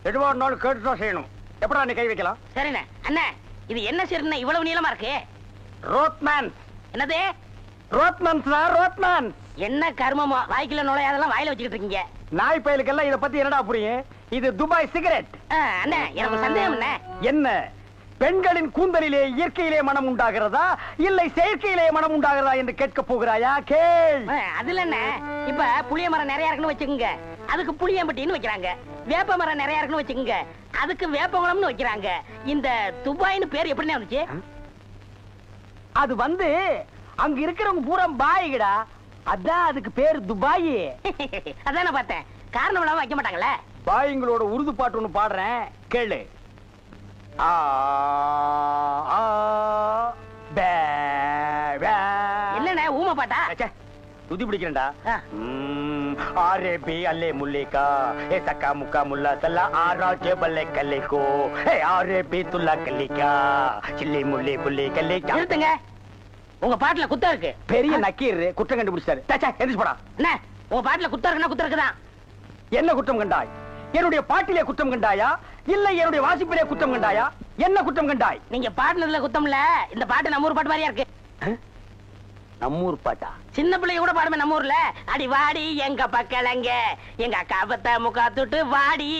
எதுவா இருந்தாலும் கேட்டுதான் செய்யணும். எப்படா நீ கை வைக்கலாம்? சரிண்ணே. அண்ணா இது என்ன சரிண்ணே இவ்வளவு நீளமா இருக்கு? ரோட்மேன். என்னது? Rodman sir, Rodman. என்ன கர்மமோ வாய்க்குள்ள நுழையாதெல்லாம் வாயில வச்சுக்கிட்டு இருக்கீங்க. நாய் பயலுக்கெல்லாம் இத பத்தி என்னடா புரியும்? இது துபாய் சிகரெட். அண்ணா எனக்கு சந்தேகம் என்ன? என்ன பெண்களின் கூந்தலிலே இயற்கையிலே மனம் உண்டாகிறதா இல்லை செயற்கையிலே மனம் உண்டாகிறதா என்று கேட்க போகிறாயா? கேள். அதுல என்ன, இப்ப புளிய மரம் நிறைய இருக்குன்னு வச்சுக்கோங்க, அதுக்கு புளியம்பட்டின்னு வைக்கிறாங்க. வேப்ப மரம் நிறைய இருக்குன்னு வச்சுக்கோங்க, அதுக்கு வேப்பகுளம்னு வைக்கிறாங்க. இந்த துபாய்னு பேர் எப்படின்னு வந்துச்சு? அது வந்து அங்க இருக்கிறவங்க பூரா பாய்கடா, அதான் அதுக்கு பேர் துபாய். அதான் நான் பார்த்தேன். காரணம் இல்லாம வைக்க மாட்டாங்களே. பாய்ங்களோட உருது பாட்டு ஒண்ணு பாடுறேன், கேளு. என்னண்ணே ஊமை பாட்டா? துதி பிடிக்கிறேன்டா. ஆரே பி அல்லே முல்லேகா ஏ சக்கா முக்கா முல்லா சல்லா ஆரா ஜேபல்லே கல்லேகோ ஏ ஆரே பி துல்லா கல்லிகா சில்லி முல்லே புல்லே கல்லேகா. நிறுத்துங்க, உங்க பாட்டுல குத்தம் இருக்கு. பெரிய நக்கீர் குற்றம் கண்டுபிடிச்சாரு. எந்திரிச்சு போடா. என்ன உங்க பாட்டுல குத்தம் இருக்குன்னா குத்தம் இருக்குதான். என்ன குற்றம் கண்டாய்? என்னுடைய பாட்டிலே குற்றம் கண்டாயா இல்ல என்னுடைய வாசிப்பிலே குற்றம் கண்டாயா? என்ன குற்றம் கண்டாய்? நீங்க பாட்டுனதுல குத்தம் இல்ல. இந்த பாட்டு நம்ம ஊர் பாட்டு மாதிரியா இருக்கு. நம்மூர் பாட்டா? சின்ன பிள்ளைய கூட பாடுமே நம்ம ஊர்ல. அடி வாடி எங்க பக்கலங்க எங்க அக்கா பத்த முக்கா துட்டு வாடி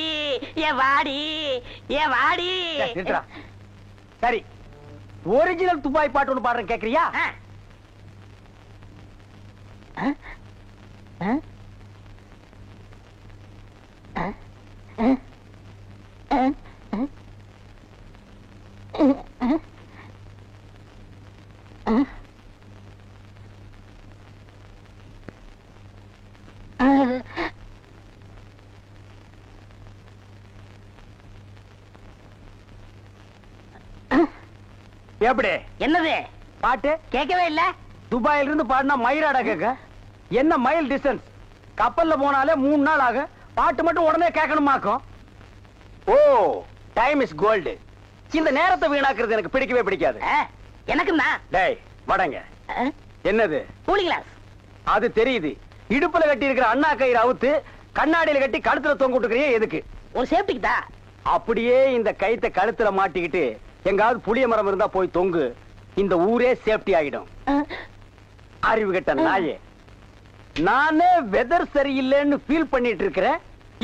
ஏ வாடி ஏ வாடி. சரி, ஒரிஜினல் துபாய் பாட்டு ஒண்ணு பாடுறேன், கேக்குறியா? எப்படி? என்னது பாட்டு கேட்கவே இல்ல. துபாயில இருந்து பாடினா மயிராடா கேட்க. என்ன மைல் டிஸ்டன்ஸ்? கப்பல்ல போனாலே 3 நாள் ஆகும். பாட்டு மட்டும் உடனே கேட்கணுமாக்கும். ஓ, டைம் இஸ் கோல்டு. இந்த நேரத்தை வீணாக்குறது எனக்கு பிடிக்கவே பிடிக்காது. எனக்குன்னா டேய் வடங்க. என்னது? கூலி கிளாஸ். அது தெரியுது. இடுப்புல கட்டி இருக்கிற அண்ணா கயிறு அவுத்து கண்ணாடியில கட்டி கழுத்துல தொங்க விட்டுக்கிறியே எதுக்கு? ஒரு சேஃப்டிக்கு தான். அப்படியே இந்த கயித்தை கழுத்துல மாட்டிக்கிட்டு எங்காவது புளிய மரம் இருந்தா போய் தொங்கு. இந்த ஊரே சேஃப்டி ஆகிடும். அறிவு கெட்ட நாயே, நானே வெதர் சரியில்லைன்னு ஃபீல் பண்ணிட்டு இருக்கிறேன்.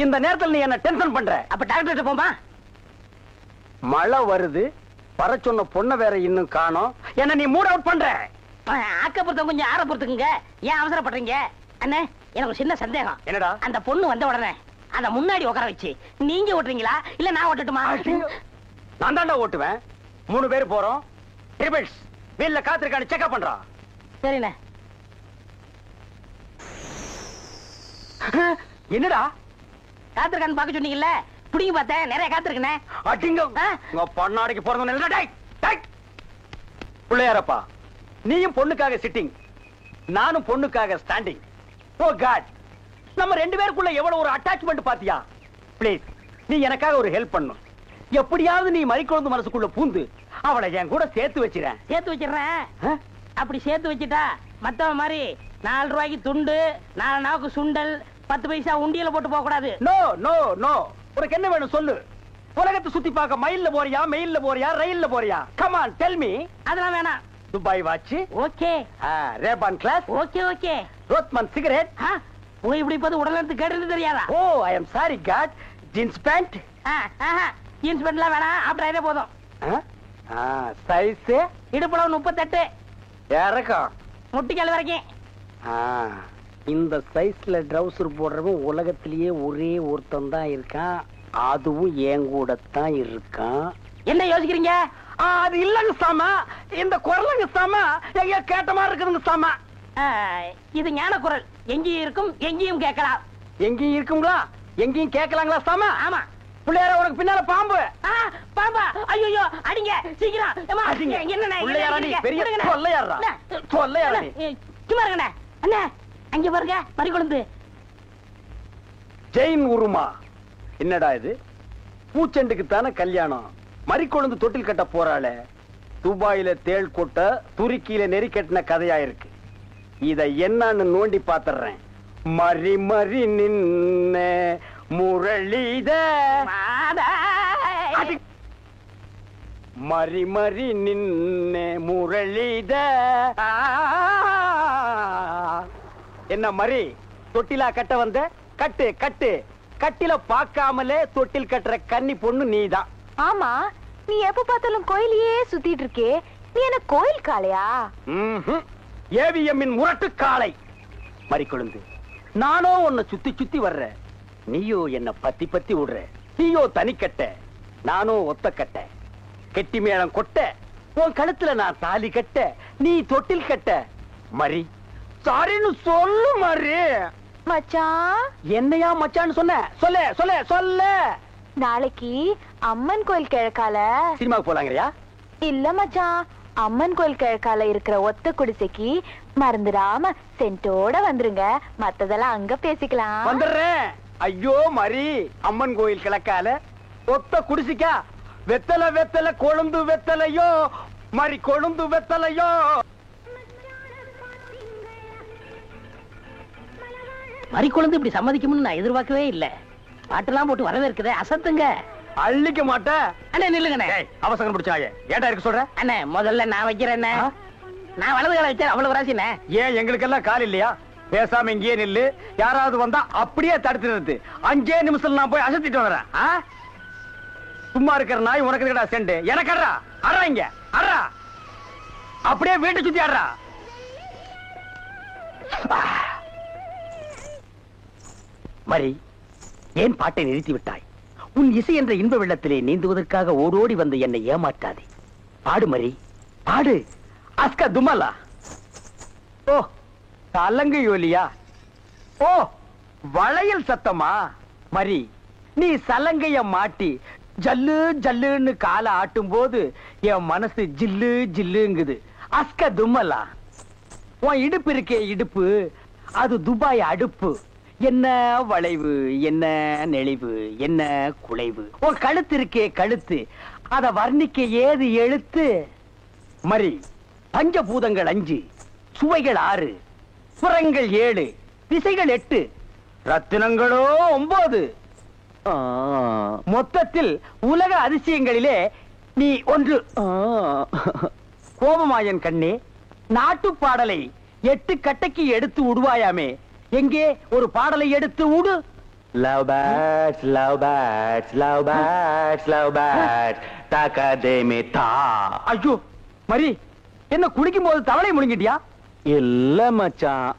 இந்த நேரத்தில் நீ என்ன டென்ஷன் பண்ற. அப்ப டாக்டர் போமா? மழை வருது, வர சொன்ன பொண்ணை வேற இன்னும் காணோம். என்ன நீ மூட் அவுட் பண்ற. ஆக்கப்புறத்த கொஞ்சம் ஆற பொறுத்துக்குங்க. ஏன் அவசரப்படுறீங்க? அண்ணே எனக்கு ஒரு சின்ன சந்தேகம். என்னடா? அந்த பொண்ணு வந்த உடனே அத முன்னாடி உட்கார வச்சு நீங்க ஓட்டுறீங்களா இல்ல நான் ஓட்டட்டுமா? நான் தாண்டா ஓட்டுவேன். 3 பேர் போறோம். ட்ரிபிள்ஸ் வீல்ல காத்திருக்கான்னு செக்அப் பண்றா. சரிண்ணே. என்னடா காத்திருக்கான்னு பாக்க சொன்னீங்கல்ல, புடிங்க பார்த்தேன். நிறைய காத்திருக்கனே. அடிங்க உங்க பொண்ணாடிக்கு போறதுன்னு பிள்ளையாரப்பா, நீயும் பொண்ணுக்காக சிட்டிங், நானும் பொண்ணுக்காக ஸ்டாண்டிங். ஓ காட், நம்ம 2 பேருக்குள்ள எவ்வளவு ஒரு அட்டாச்மெண்ட் பாத்தியா? ப்ளீஸ் நீ எனக்காக ஒரு ஹெல்ப் பண்ணும். எப்படியாவது நீ மறிக்குழந்து மனசுக்குள்ள பூந்து அவளை என் கூட சேர்த்து வச்சிரேன். சேர்த்து வச்சிடறேன். அப்படி சேர்த்து வச்சுட்டா மத்தவன் மாதிரி 4 ரூபாய்க்கு துண்டு, 4 நாவுக்கு சுண்டல், 10 பைசா உண்டியல போட்டு போக கூடாது. No no no. உனக்கு என்ன வேணும் சொல்லு. உலகத்தை சுத்தி பார்க்க மயில்ல போறியா, மெயில்ல போறியா, ரயில்ல போறியா? Come on tell me. அதெல்லாம் வேணாம். Dubai watch okay, RayBan glass okay okay, Rothmans cigarette. போய் இப்படி போது உடலுக்கு கேட்டது தெரியாதா? Oh I am sorry God. Jeans pant. Jeans பேண்ட்லாம் வேணாம், ஆப்டரே போதும். சைஸ் இடுப்புல 38, இறக்கம் முட்டிக்கால் வரைக்கும். இந்த சைஸ்ல ட்ரவுசர் போடுறவன் உலகத்திலேயே ஒரே ஒருத்தன் தான் இருக்கான். அதுவும் என் கூட தான் இருக்கான். என்ன யோசிக்கிறீங்க? அது இல்லங்க சாமா, இந்த குரலுங்க சாமா எங்க கேட்ட மாதிரி இருக்குதுங்க சாமா. இது ஞான குரல். எங்கேயும் இருக்கும், எங்கேயும் கேட்கலாம். எங்கேயும் இருக்குங்களா, எங்கேயும் கேட்கலாங்களா சாமா? ஆமா. பிள்ளையார உனக்கு பின்னால பாம்பு. பாம்பா? ஐயோ அடிங்க சீக்கிரம். பெரிய கொள்ளையாரா, கொள்ளையாரா. சும்மா இருங்கண்ணே. அண்ணா அங்க பாருங்க மறிக்குழந்து. ஜெயின் உருமா. என்னடா இது? பூச்செண்டுக்கு தானே கல்யாணம், மறிக்குழந்து தொட்டில் கட்ட போறாள. துபாயில தேள் கொட்ட, துருக்கியில நெறி கட்டின கதையா இருக்கு. இத என்னன்னு நோண்டி பாத்துறேன். மறி மறி நின்ன முரளிதர் மாதாய். மறி மறி நின்ன முரளிதர். என்ன மறி தொட்டிலா கட்ட வந்த? கட்டு கட்டு. கட்டில பாக்காமலே தொட்டில் கட்டுற கன்னி பொண்ணு நீதான். ஆமா, நீ எப்ப பார்த்தாலும் கோயிலையே சுத்திட்டு இருக்கே, நீ என்ன கோயில் காளையா? ஏவிஎம்மின் முரட்டு காளை. மறி கொழுந்து, நானோ உன்னை சுத்தி சுத்தி வர்ற, நீயோ என்ன பத்தி பத்தி விடுற. நீயோ தனிக்கட்ட, நானோ ஒத்த கட்ட. கெட்டி மேளம் கொட்ட, உன் கழுத்துல நான் தாலி கட்ட, நீ தொட்டில் கட்ட. மறி சாரின்னு சொல்லு மறி. மச்சான், என்னையா மச்சான்னு சொன்ன? சொல்ல சொல்ல சொல்ல. நாளைக்கு அம்மன் கோயில் கிழக்கால. சினிமாவுக்கு போலாங்கறியா? இல்ல மச்சான், அம்மன் கோயில் கிழக்கால இருக்கிற ஒத்த குடிசைக்கு மறந்துடாம சென்ட்டோட வந்துருங்க. மத்ததெல்லாம் அங்க பேசிக்கலாம். வந்துடுறேன். ஐயோ மறி, அம்மன் கோயில் கிழக்கால ஒத்த குடிசிக்கா? வெத்தலை வெத்தலை கொழுந்து வெத்தலையோ மறி, கொழுந்து வெத்தலையோ. மறி கொழுந்து இப்படி சம்மதிக்கும்னு நான் எதிர்பார்க்கவே இல்ல. பாட்டெல்லாம் போட்டு வரவேற்குதே, அசத்துங்க. அள்ளிக்க மாட்டேன். அண்ணே நில்லுங்கண்ணே. அவசரம் பிடிச்சாங்க. ஏடா இருக்கு சொல்ற? அண்ணே முதல்ல நான் வைக்கிறேன். நான் வலது கால வச்சேன், அவ்வளவு ராசிண்ணே. ஏன் எங்களுக்கெல்லாம் கால் இல்லையா? பேசாம இங்கேயே நில்லு. யாராவது வந்தா அப்படியே தடுத்துறது. 5 நிமிஷம் நான் போய் அசத்திட்டு வரேன். சும்மா இருக்கிற நாய் உனக்கு இருக்கடா செண்டு. எனக்கு அட்றா அட்றா, இங்க அட்றா. அப்படியே வீட்டை சுத்தி ஆடுறா. மரி, ஏன் பாட்டை நிறுத்தி விட்டாய்? உன் இசை என்ற இன்ப வெள்ளத்திலே நீந்துவதற்காக ஓடோடி வந்து என்னை ஏமாற்றாதே. பாடு மரி, பாடு. அஸ்கா துமலா. ஓ, சலங்கை ஒலியா? ஓ, வளையல் சத்தமா? மரி, நீ சலங்கைய மாட்டி ஜல்லு ஜல்லுன்னு காலை ஆட்டும் போது என் மனசு ஜில்லு ஜில்லுங்குது. அஸ்க தும்மலா. உன் இடுப்பு இருக்கே இடுப்பு, அது துபாய் அடுப்பு. என்ன வளைவு, என்ன நெளிவு, என்ன குலைவு. உன் கழுத்து இருக்கே கழுத்து, அத வர்ணிக்க ஏது எழுத்து? மரி, பஞ்சபூதங்கள் 5, சுவைகள் 6, புறங்கள் 7, திசைகள் 8, ரத்தினங்களோ 9. மொத்தத்தில் உலக அதிசயங்களிலே நீ ஒன்று. கோபமாயன் கண்ணே, நாட்டு பாடலை 8 கட்டைக்கு எடுத்து உடுவாயாமே, எங்கே ஒரு பாடலை எடுத்து உடு. Love birds, love birds, love birds, love birds, takademe ta. ஐயோ மரி, என்ன குளிக்கும் போது தவளை முழுங்கிட்டியா? இல்ல மச்சான்.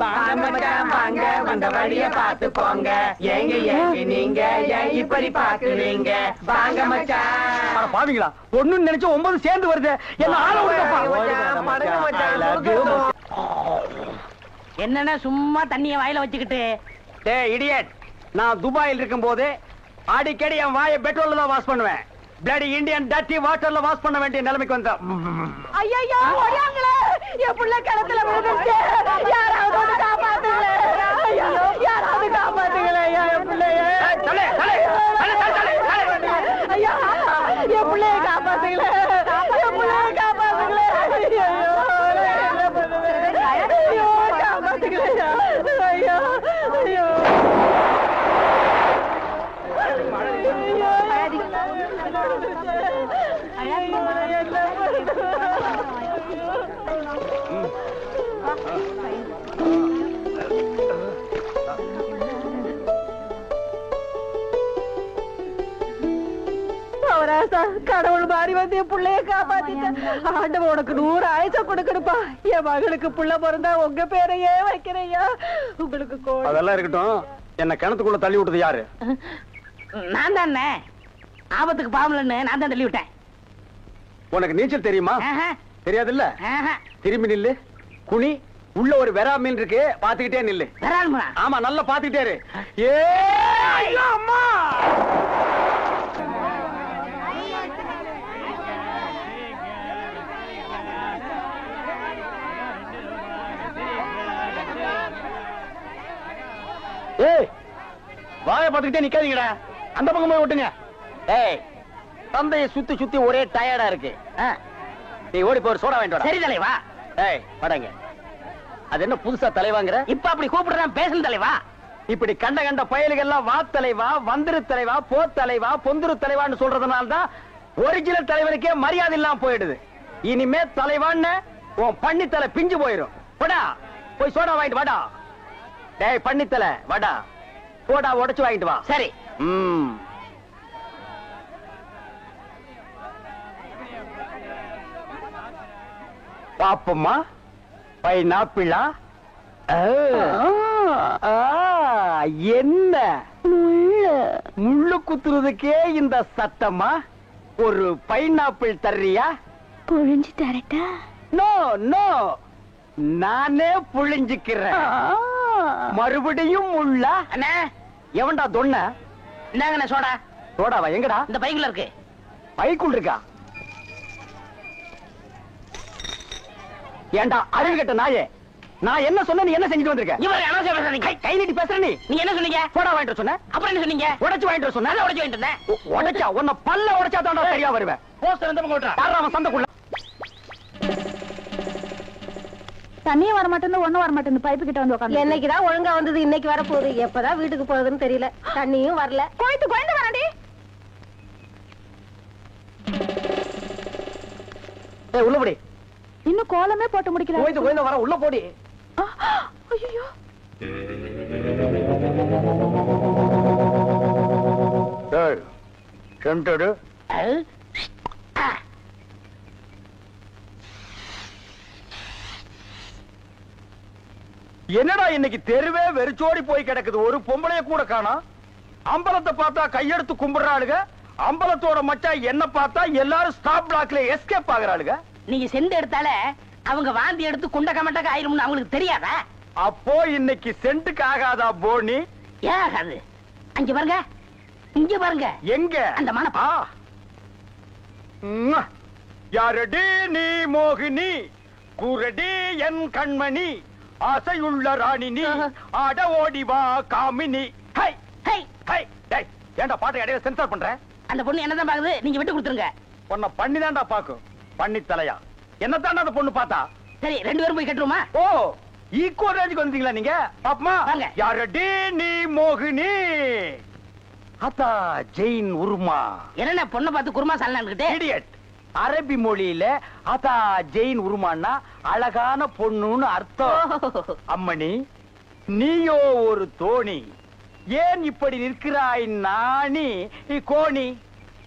வாங்க வந்த வழிய பாத்து போங்க. எங்க எங்க நீங்க ஏன் இப்படி பாக்குறீங்க? வாங்க மச்சான். பாவீங்களா, ஒண்ணு நினைச்சு 9 சேர்ந்து வருது. என்ன ஆள விடுப்பா. என்னன்னா சும்மா தண்ணிய வாயில வச்சுக்கிட்டு? டேய் இடியட், நான் துபாயில் இருக்கும் போது அடிக்கடி என் வாயை பெட்ரோல்ல தான் வாஷ் பண்ணுவேன். பிளடி இந்தியன் டர்ட்டி வாட்டர்ல வாஷ் பண்ண வேண்டிய நிலைமைக்கு வந்தேன். ஐயோ, ஓடியாங்களே, என் புள்ள கிணத்துல விழுந்துருச்சு. யாராவது வந்து காப்பாத்துங்களே. ஐயோ, யாராவது காப்பாத்துங்களே. என் பிள்ளைய ஐயா, என் பிள்ளைய காப்பாத்துங்களே. என் பிள்ளைய காப்பாத்துங்களே. ஐயோ, ஐயோ, காப்பாத்துங்களே. ஐயோ, ஐயோ. கடவுள் மாறி வந்து என் பிள்ளைய காப்பாத்திட்ட. ஆண்டவன் உனக்கு 100 ஆயுச கொடுக்கணுப்பா. என் மகளுக்கு புள்ள பிறந்தா உங்க பேரையே வைக்கிறையா. உங்களுக்கு அதெல்லாம் இருக்கட்டும். என்ன கிணத்துக்குள்ள தள்ளி விட்டது யாரு? நான் தானே. ஆபத்துக்கு பாவலன்னு நான் தான் தள்ளி விட்டேன். உனக்கு நீச்சல் தெரியுமா? தெரியாது இல்ல. திரும்பி நில்லு, குனி. உள்ள ஒரு வெரா மீன் இருக்கு, பாத்துக்கிட்டே நில்லு. ஆமா, நல்லா பாத்துக்கிட்டே இரு. ஏ அம்மா, ஏய் வாயை பாத்துக்கிட்டே நிக்காதீங்கடா. அந்த பக்கம் போய் விட்டுங்க. ஏய், தந்தையை சுத்தி சுத்தி ஒரே டயர்டா இருக்கு. நீ ஓடி போய் சோடா வாங்கிட்டு வா. சரி தலைவா. ஏய் படங்க. அது என்ன புதுசா தலைவாங்கற? இப்ப அப்படி கூப்பிடுறேன், பேசணும் தலைவா. இப்படி கண்ட கண்ட பயலுகெல்லாம் வா தலைவா, வந்திரு தலைவா, போ தலைவா, பொந்துரு தலைவான்னு சொல்றதுனால தான் ஒரிஜினல் தலைவனுக்கே மரியாதை இல்லாம போயிடுது. இனிமே தலைவான்னு உன் பண்ணித்தலை பிஞ்சு போயிரும். போடா போய் சோடா வாங்கிட்டு வாடா. டேய் பண்ணித்தலை வாடா, போடா உடைச்சு வாங்கிட்டு வா. சரி. பாப்பம்மா பைனாப்பிளா? என்ன முள்ளு குத்துறதுக்கே இந்த சத்தமா? ஒரு பைனாப்பிள் தர்றியா? புழிஞ்சு தரட்டா? நோ நோ, நானே புழிஞ்சுக்கிறேன். மறுபடியும் முள்ளா? அண்ணா எவன்டா தொன்ன? இந்தாங்கண்ணே சோடா. சோடாவா? எங்கடா? இந்த பைக்குள்ள இருக்கு. பைக்குள் இருக்கா? ஏண்டா அறிவு கட்ட நாயே, நான் என்ன சொன்ன நீ என்ன செஞ்சுட்டு வந்திருக்க? இவர் அனாவசியம் பேசுறீங்க. கை நீட்டி பேசுற நீ. நீங்க என்ன சொன்னீங்க? சோடா வாங்கிட்டு சொன்ன. அப்புறம் என்ன சொன்னீங்க? உடைச்சு வாங்கிட்டு சொன்ன. நான் உடைச்சு வாங்கிட்டு வந்தேன். உடைச்சா உன்னை பல்ல உடைச்சா தான்டா சரியா வருவேன். போஸ்டர் இந்த பக்கம் ஓட்டுறா. யாரா அவன் சந்தைக்குள்ள? தண்ணியே வர மாட்டேன்னு ஒண்ணும் வர மாட்டேன்னு பைப்பு கிட்ட வந்து உட்காந்து. என்னைக்குதான் ஒழுங்கா வந்தது, இன்னைக்கு வர போகுது. எப்பதான் வீட்டுக்கு போகுதுன்னு தெரியல. தண்ணியும் வரல. கோயத்து கோயந்து வராண்டி. உள்ள போடி. இன்னும் கோலமே போட்டு முடிக்கல. கோயந்து கோயந்து வர உள்ள போடி. ஐயோ டேய் சென்டடு. என்னடா இன்னைக்கு தெருவே வெறிச்சோடி போய் கிடக்குது. ஒரு பொம்பளைய கூட காணோம். அம்பலத்தை பார்த்தா கையெடுத்து கும்பிடுறாளுங்க. அம்பலத்தோட மச்சான் என்ன பார்த்தா எல்லாரும் ஸ்டாப் பிளாக்ல எஸ்கேப் ஆகுறாளுங்க. நீங்க செண்டு எடுத்தால அவங்க வாந்தி எடுத்து குண்ட கமட்டக்க ஆயிரும்னு அவங்களுக்கு தெரியாதா? அப்போ இன்னைக்கு சென்ட்டுக்கு ஆகாதா போனி? ஏன் ஆகாது? அங்க பாருங்க, இங்க பாருங்க. எங்க அந்த மனப்பா. யாரடி நீ மோகினி, கூரடி என் கண்மணி, ஆசையுள்ள ராணி நீ, ஆட ஓடி வா காமினி. High high high. டேய் ஏன்டா பாட்டை இடையில சென்சார் பண்ற? அந்த பொண்ணு என்னதான் பாக்குது, நீங்க விட்டு கொடுத்துருங்க. உன்னை பண்ணி தான்டா பாக்கும். பண்ணி தலையா என்னத்தாண்டா அந்த பொண்ணு பார்த்தா? சரி, ரெண்டு பேரும் போய் கட்டுருமா? ஓ ஈக்குவல் ரேஞ்சுக்கு வந்தீங்களா நீங்க? பாப்பமா வாங்க. யாரடி நீ மோகினி, அத்தா ஜெயின் உருமா. என்ன பொண்ணை பார்த்து குருமா சாலனான்னுகிட்டு? இடியட். அரபி மொழியில அத்தா ஜெயின் உருமான்னா அழகான பொண்ணுன்னு அர்த்தம். அம்மணி நீயோ ஒரு தோணி, ஏன் இப்படி நிற்கிறாய் நாணி கோணி?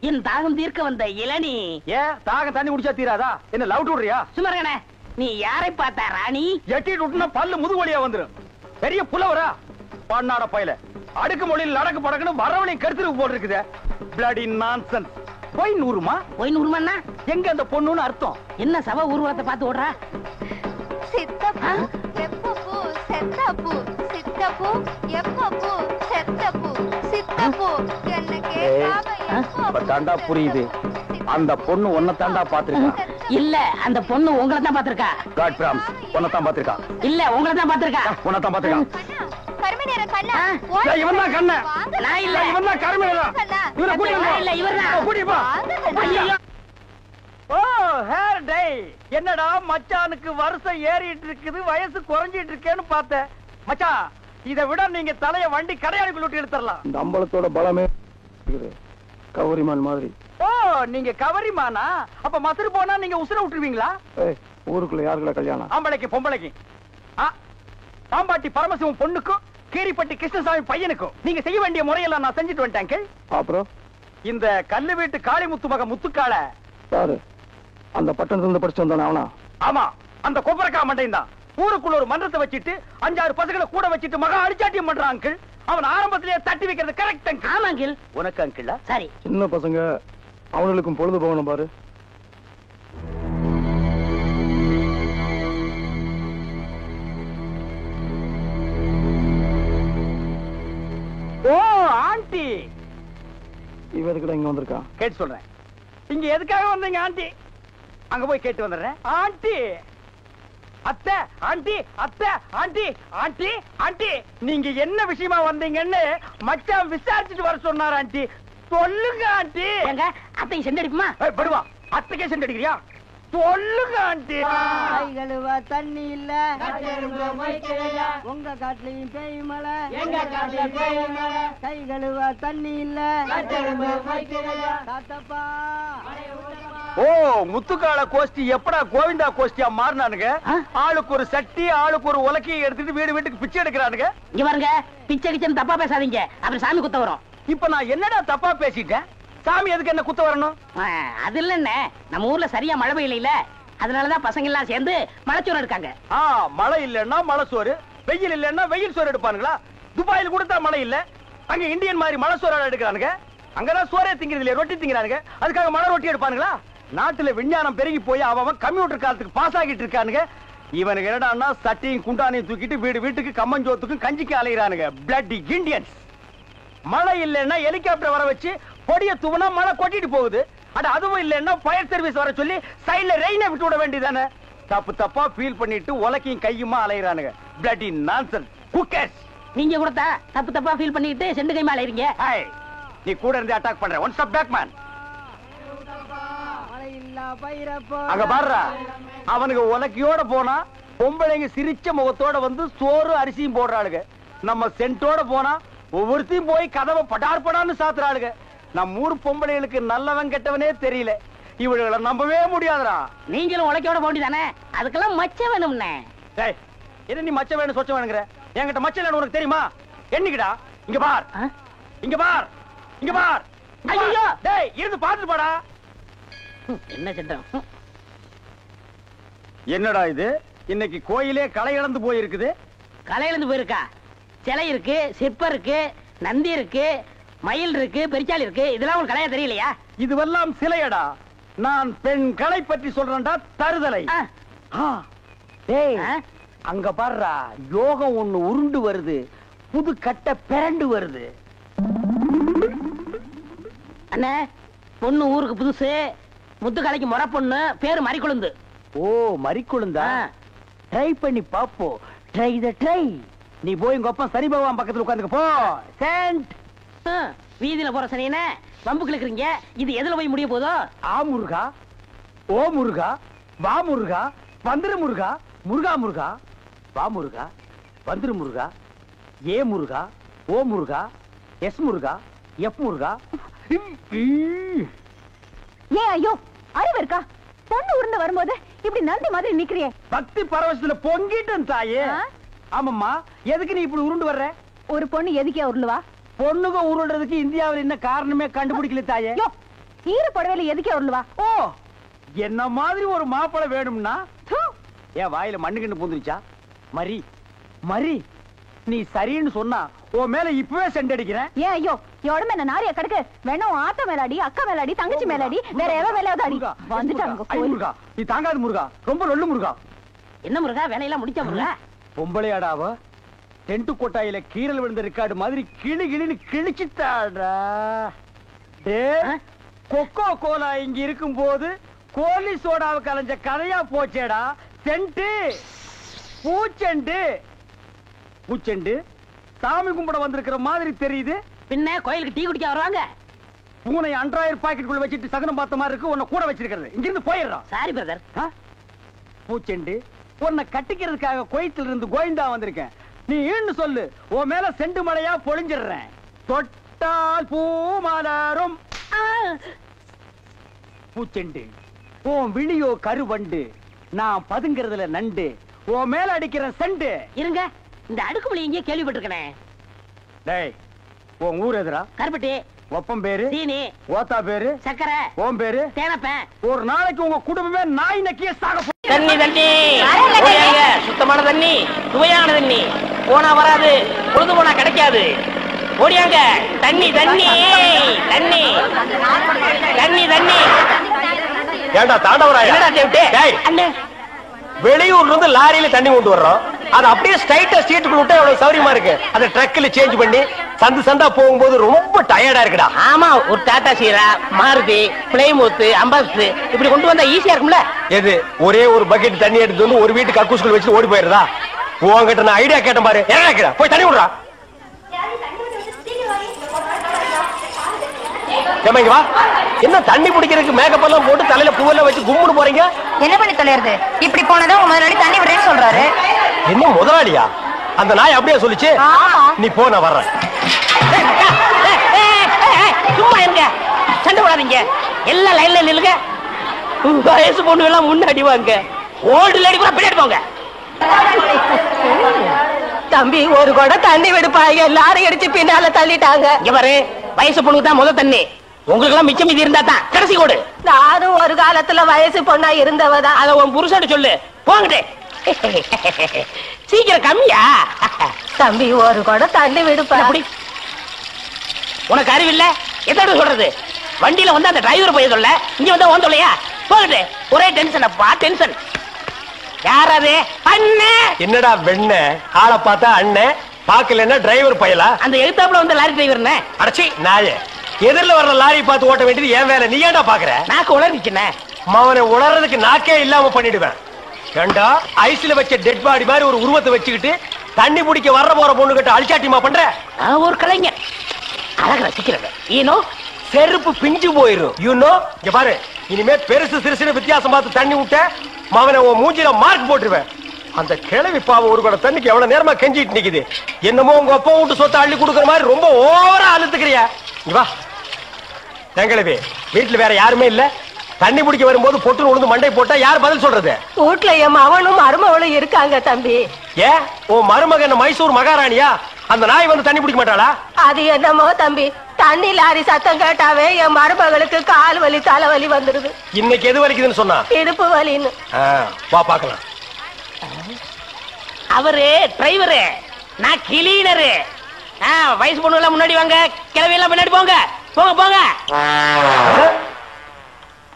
என் தாகம் தீர்க்க வந்த இளநீ. ஏன் தாகம் தண்ணி குடிச்சா தீராதா? என்ன லவ் விடுறியா? சும்மா இருக்கனே. நீ யாரை பார்த்தா ராணி? எட்டிட்டு விட்டுனா பல்லு முதுகு வழியா வந்துரும். பெரிய புலவரா பண்ணாட பையல. அடுக்கு மொழியில் நடக்கு படக்குன்னு வரவனை கருத்துருக்கு போட்டு இருக்குது. Bloody nonsense. போய் நூறுமா? போய் நூறுமாண்ணா எங்க அந்த பொண்ணுன்னு அர்த்தம்? என்ன சவ ஊர்வலத்தை பார்த்து ஓடுறா? சித்தப்பு எப்பப்பு செத்தப்பு, சித்தப்பு எப்பப்பு செத்தப்பு, சித்தப்பு என்ன கேட்காம இப்ப தாண்டா புரியுது. அந்த பொண்ணு உன்னை தாண்டா பாத்திருக்கா. இல்ல, அந்த பொண்ணு உங்களை தான் பாத்திருக்கா. காட் பிராம்ஸ் உன்னை தான் பாத்திருக்கா. இல்ல, உங்களை தான் பாத்திருக்கா. உன்னை தான் பாத்திருக்கா. கருமநேர கண்ணா ஏய், இவன் தான் கண்ண. நான் இல்ல. இவன் தான் கருமையா. இவரை கூட்டிட்டு நான் இல்ல, இவர்தான். கூட்டிட்டு போ. ஐயோ. ஓ ஹேர் டை. என்னடா மச்சானுக்கு வருஷம் ஏறிட்டு இருக்குது, வயசு குறைஞ்சிட்டு இருக்கேன்னு பார்த்தேன். மச்சான் இதை விட நீங்க தலைய வண்டி கடையாளுக்குள்ள விட்டு எடுத்துடலாம். இந்த அம்பலத்தோட பலமே கவரிமான் மாதிரி. ஓ நீங்க கவரிமானா? அப்ப மதுரை போனா நீங்க உசுர விட்டுருவீங்களா? ஊருக்குள்ள யாருக்குள்ள கல்யாணம்? ஆம்பளைக்கு பொம்பளைக்கு. பாம்பாட்டி பரமசிவம் பொண்ணுக்கும் கீரிப்பட்டி கிருஷ்ணசாமி பையனுக்கும் நீங்க செய்ய வேண்டிய முறையெல்லாம் நான் செஞ்சுட்டு வந்துட்டேன். அப்புறம் இந்த கல்லு வீட்டு காளிமுத்து மக முத்துக்கால யாரு? அந்த பட்டணத்துல இருந்து படிச்சு வந்தானே அவனா? ஆமா, அந்த கொப்பரக்கா மண்டையும் தான். ஊருக்குள்ள ஒரு மன்றத்தை வச்சிட்டு 5-6 பசங்களை கூட வச்சிட்டு மகா அடிச்சாட்டியம் பண்றான் அங்கிள். அவன் ஆரம்பத்திலேயே தட்டி வைக்கிறது கரெக்ட் அங்கிள். ஆமா அங்கிள். உனக்கு அங்கிள் சரி. சின்ன பசங்க அவங்களுக்கும் பொழுது போகணும் பாரு. ஓ ஆண்டி, இவ எதுக்குடா இங்க வந்திருக்கா? கேட்டு சொல்றேன். இங்க எதுக்காக வந்தீங்க ஆண்டி? அங்க போய் கேட்டு வந்துடுறேன். ஆண்டி அத்தை, ஆண்டி அத்தை, ஆண்டி ஆண்டி ஆண்டி நீங்க என்ன விஷயமா வந்தீங்கன்னு மச்சான் விசாரிச்சுட்டு வர சொன்னார். ஆண்டி சொல்லுங்க ஆண்டி. எங்க அத்தை செண்டு அடிப்புமா? படுவா, அத்தைக்கே சென்று அடிக்கிறியா? சொல்லுங்க ஆண்டி. கை கழுவ தண்ணி இல்ல, உங்க காட்டுலயும் பேய் மழை, கை கழுவ தண்ணி இல்ல, தாத்தப்பா. ஓ, முத்துக்கால கோஷ்டி எப்படா கோவிந்தா கோஷ்டியா மாறினானுங்க? ஆளுக்கு ஒரு சட்டி, ஆளுக்கு ஒரு உலக்கையை எடுத்துட்டு வீடு வீட்டுக்கு பிச்சை எடுக்கிறானுங்க. இங்க பாருங்க, பிச்சை கிச்சன் தப்பா பேசாதீங்க, அப்புறம் சாமி குத்த வரும். இப்ப நான் என்னடா தப்பா பேசிட்டேன்? சாமி எதுக்கு என்ன குத்த வரணும்? அது இல்லன்னு, நம்ம ஊர்ல சரியா மழை பெய்யல, அதனாலதான் பசங்க எல்லாம் சேர்ந்து மலைச்சோறு எடுக்காங்க. மழை இல்லன்னா மழை சோறு, வெயில் இல்லன்னா வெயில் சோறு எடுப்பானுங்களா? துபாயில் கொடுத்தா மழை இல்ல, அங்க இந்தியன் மாதிரி மழை சோறு எடுக்கிறானுங்க. அங்கதான் சோறே திங்கிறது இல்லையா, ரொட்டி திங்கிறானுங்க. அதுக்காக மழை ரொட்டி எடுப்பானுங்களா? நாட்டுல விஞ்ஞானம் பெருகி போய் அவன் கம்ப்யூட்டர் காலத்துக்கு பாஸ் ஆகிட்டு இருக்கானுங்க. இவனுக்கு என்னடான்னா சட்டியும் குண்டானையும் தூக்கிட்டு வீடு வீட்டுக்கு கம்மஞ்சோத்துக்கும் கஞ்சிக்கு அலைகிறானுங்க. Blood Indians. மழை இல்லைன்னா ஹெலிகாப்டர் வர வச்சு பொடிய தூவனா மழை கொட்டிட்டு போகுது. அட அதுவும் இல்லைன்னா ஃபயர் சர்வீஸ் வர சொல்லி சைடுல ரெயினை விட்டு விட வேண்டியதானே? தப்பு தப்பா ஃபீல் பண்ணிட்டு உலக்கையும் கையுமா அலைகிறானுங்க. Blood nonsense. Who cares? நீங்க கூட தப்பு தப்பா ஃபீல் பண்ணிட்டு செண்டு கைமா அலைறீங்க. நீ கூட இருந்து அட்டாக் பண்ற. One step back man. அங்க பாருடா, அவனுக்கு உலக்கையோட போனா பொம்பளைங்க சிரிச்ச முகத்தோட வந்து சோறு அரிசியும் போடுறாளுங்க. நம்ம சென்ட்டோட போனா ஒவ்வொருத்தையும் போய் கதவை படார் படான்னு சாத்துறாளுங்க. நம்ம ஊர் பொம்பளைகளுக்கு நல்லவன் கெட்டவனே தெரியல. இவர்களை நம்பவே முடியாதுடா. நீங்களும் உலக்கையோட போண்டிதானே, அதுக்கெல்லாம் மச்ச வேணும்னே. என்ன நீ மச்ச வேணும் சொச்ச வேணுங்கிற? என்கிட்ட மச்ச இல்லன்னு உனக்கு தெரியுமா? என்னைக்குடா? இங்க பார், இங்க பார், இங்க பார். ஐயோ டேய், இருந்து பாத்துட்டு போடா. என்ன சென்றம்? என்னடா இது? இன்னைக்கு கோயிலே களை இழந்து போயிருக்குது. களை இழந்து போயிருக்கா? சிலை இருக்கு, சிற்பம் இருக்கு, நந்தி இருக்கு, மயில் இருக்கு, பெரிச்சாலி இருக்கு. இதெல்லாம் உங்களுக்கு கலையா தெரியலையா? இதுவெல்லாம் சிலையடா. நான் பெண் கலை பற்றி சொல்றேன்டா. தருதலை. டேய், அங்க பாருடா, யோகம் ஒண்ணு உருண்டு வருது. புது கட்ட பிறண்டு வருது. அண்ணே, பொண்ணு ஊருக்கு புதுசு, முத்துக்கலைக்கு முறை பொண்ணு, பேரு மறிக்குழுந்து. ஓ, மறிக்குழுந்தா? ட்ரை பண்ணி பாப்போம். ட்ரை த ட்ரை. நீ போய் உங்க அப்பா சனி பகவான் பக்கத்துல உட்கார்ந்துக்க போ. சென்ட். வீதியில போற சனியனே வம்பு கிழக்குறீங்க. இது எதுல போய் முடிய போதோ? ஆ முருகா, ஓ முருகா, வா முருகா, வந்துரு முருகா, முருகா முருகா, வா முருகா, வந்துரு முருகா, ஏ முருகா, ஓ முருகா, எஸ் முருகா, எஃப் முருகா. ஏன் ஐயோ, அறிவு இருக்கா? பொண்ணு உருண்டு வரும்போது இப்படி நந்தி மாதிரி நிக்கிறியே. பக்தி பரவசத்துல பொங்கிட்டேன் தாயே. ஆமாம்மா, எதுக்கு நீ இப்படி உருண்டு வர்ற? ஒரு பொண்ணு எதுக்கே உருளுவா? பொண்ணுங்க உருள்றதுக்கு இந்தியாவில் என்ன காரணமே கண்டுபிடிக்கல தாயே. ஈர புடவையில எதுக்கே உருளுவா? ஓ, என்ன மாதிரி ஒரு மாப்பிளை வேணும்னா ஏன் வாயில மண்ணுகிண்டு பூந்துருச்சா? மரி மரி, நீ சரின்னு சொன்னா உன் மேல இப்பவே செண்டடிக்கிறேன். ஏன் ஐயோ, உடம்பு என்ன நாரிய கடுக்கு? வேணும் ஆத்த மேலாடி, அக்கா மேலாடி, தங்கச்சி மேலாடி, வேற எவ மேலாவது அடி. வந்துட்டாங்க. முருகா, நீ தாங்காது முருகா, ரொம்ப லொல்லு முருகா. என்ன முருகா, வேலையெல்லாம் முடிச்ச முருகா? பொம்பளையாடாவ டென்ட் கொட்டாயில கீரல் விழுந்த ரெக்கார்டு மாதிரி கிளி கிளின்னு கிழிச்சுட்டாடா. கொக்கோ கோலா இங்க இருக்கும் போது கோலி சோடாவை கலைஞ்ச கதையா போச்சேடா. சென்ட் பூச்செண்டு பூச்செண்டு சாமி கும்பிட வந்திருக்கிற மாதிரி தெரியுது. பின்ன கோயிலுக்கு டீ குடிக்க வருவாங்க. பூனை அன்றாயிரம் பாக்கெட்டுக்குள்ள வச்சுட்டு சகனம் பார்த்த மாதிரி இருக்கு. உன்னை கூட வச்சிருக்கிறது. இங்கிருந்து போயிடுறான். Sorry brother. பூச்செண்டு, உன்னை கட்டிக்கிறதுக்காக கோயத்தில் இருந்து கோவிந்தா வந்திருக்கேன். நீ ஈன்னு சொல்லு, உன் மேல செண்டு மழையா பொழிஞ்சிடுறேன். தொட்டால் பூ மலரும். பூச்செண்டு, உன் விழியோ கருவண்டு, நான் பதுங்கிறதுல நண்டு. உன் மேல அடிக்கிற செண்டு. இருங்க, இந்த அடுக்குமொழி எங்கேயே கேள்விப்பட்டிருக்கேன். டேய், உன் ஊர் எதுரா? கருப்பட்டி. ஒப்பம் பேரு? சீனி. ஓத்தா பேரு? சக்கரை. ஓம் பேரு? தேனப்பேன். ஒரு நாளைக்கு உங்க குடும்பமே நாய் நக்கிய சாக. தண்ணி தண்ணி, சுத்தமான தண்ணி, சுவையான தண்ணி. போனா வராது, பொழுது போனா கிடைக்காது. ஓடியாங்க. தண்ணி தண்ணி தண்ணி தண்ணி தண்ணி. ஏண்டா தாண்டவராயா? வெளியூர்ல இருந்து லாரியில தண்ணி கொண்டு வர்றோம். அது அப்படியே ஸ்ட்ரைட்டா ஸ்ட்ரீட்டுக்குள்ள விட்டா எவ்வளவு சௌரியமா இருக்கு. அதை ட்ரக்ல சேஞ்ச் பண்ணி சந்து சந்தா போகும்போது ரொம்ப டயர்டா இருக்குடா. ஆமா, ஒரு டாடா சீரா, மாருதி, பிளைமூத், அம்பாஸ் இப்படி கொண்டு வந்தா ஈஸியா இருக்கும்ல. எது ஒரே ஒரு பக்கெட் தண்ணி எடுத்து வந்து ஒரு வீட்டு கக்கூஸ்குள்ள வச்சு ஓடி போயிருதா? உங்ககிட்ட நான் ஐடியா கேட்டேன் பாரு. என்ன போய் தண்ணி விடுறா. ஏமா வா. என்ன தண்ணி பிடிக்கிறதுக்கு மேக்கப் எல்லாம் போட்டு தலையில பூவெல்லாம் வச்சு கும்முன்னு போறீங்க? என்ன பண்ணி தொலைறது? இப்படி போனதும் உங்க முதலாளி தண்ணி விடுறேன்னு சொல்றாரு. என்ன முதலாளியா? அந்த நாய் அப்படியே சொல்லிச்சு. நீ போ, நான் வர்றேன். சும்மா இருங்க, சண்டை போடாதீங்க. எல்லாம் லைன்ல நில்லுங்க. வயசு பொண்ணு எல்லாம் முன்னாடி வாங்க, ஓல்டு லேடி கூட பின்னாடி போங்க. தம்பி ஒரு குடம் தண்ணி விடுப்பாங்க, லாரி அடிச்சு பின்னால தள்ளிட்டாங்க. இங்க பாரு, வயசு பொண்ணுக்கு தான் முதல் தண்ணி, உங்களுக்கு எல்லாம் மிச்சம் மீதி இருந்தா தான் கடைசி கோடு. நானும் ஒரு காலத்துல வயசு பொண்ணா இருந்தவதான். அத உன் புருஷன் சொல்லு. போங்கடே. சீக்கிரம் கம்மியா? தம்பி ஒரு குடம் தண்ணி விடுப்பா. அப்படி உனக்கு அறிவில்ல? எத்தனை சொல்றது? வண்டியில வந்து அந்த டிரைவர் போய் சொல்ல, இங்க வந்து ஓன் சொல்லையா? போகட்டு. ஒரே டென்ஷன் அப்பா, டென்ஷன். யாராவது அண்ணே? என்னடா வெண்ண ஆளை பார்த்தா அண்ணன், பாக்கலன்னா டிரைவர் பயலா? அந்த எழுத்தாப்புல வந்து லாரி டிரைவர்னே. அடச்சி நாயே, எதிரில வர்ற லாரி பார்த்து ஓட்ட வேண்டியது ஏன் வேலை? நீ ஏன்டா பாக்குற? நாக்கு உளறிச்சுனே. அவனை உணர்றதுக்கு நாக்கே இல்லாம பண்ணிடுவேன். ஏண்டா ஐஸ்ல வச்ச டெட் பாடி மாதிரி ஒரு உருவத்தை வச்சுக்கிட்டு தண்ணி பிடிக்க வர்ற போற பொண்ணு கிட்ட அழிச்சாட்டிமா பண்ற? ஒரு கலைஞர் அழகு ரசிக்கிறது. ஈனோ செருப்பு பிஞ்சு போயிரும். யூனோ இங்க பாரு, இனிமே பெருசு சிறுசுன்னு வித்தியாசம் பார்த்து தண்ணி விட்ட மவனை உன் மூஞ்சில மார்க் போட்டுருவேன். அந்த கிழவி பாவம் ஒரு கூட தண்ணிக்கு எவ்வளவு நேரமா கெஞ்சிட்டு நிக்குது. என்னமோ உங்க அப்பா வீட்டு சொத்தை அள்ளி கொடுக்குற மாதிரி ரொம்ப ஓவரா அழுத்துக்கிறியா? வா கிழவி, வீட்டுல வேற யாருமே இல்ல. தண்ணி பிடிக்க வரும்போது பொட்டுன்னு உழுந்து மண்டை போட்டா யார் பதில் சொல்றது? வீட்டுல என் மவனும் மருமவளும் இருக்காங்க தம்பி. ஏன் உன் மருமகன் மைசூர் மகாராணியா? அந்த நாய் வந்து தண்ணி பிடிக்க மாட்டாளா? அது என்னமோ தம்பி, தண்ணி லாரி சத்தம் கேட்டாவே என் மருமகளுக்கு கால் வலி தலைவலி வந்துடுது. இன்னைக்கு எது வலிக்குதுன்னு சொன்னா? இடுப்பு வலின்னு. வா பாக்கலாம். அவரு டிரைவரு, நான் கிளீனரு. வயசு பொண்ணு எல்லாம் முன்னாடி வாங்க, கிளவி எல்லாம் பின்னாடி போங்க. போங்க போங்க.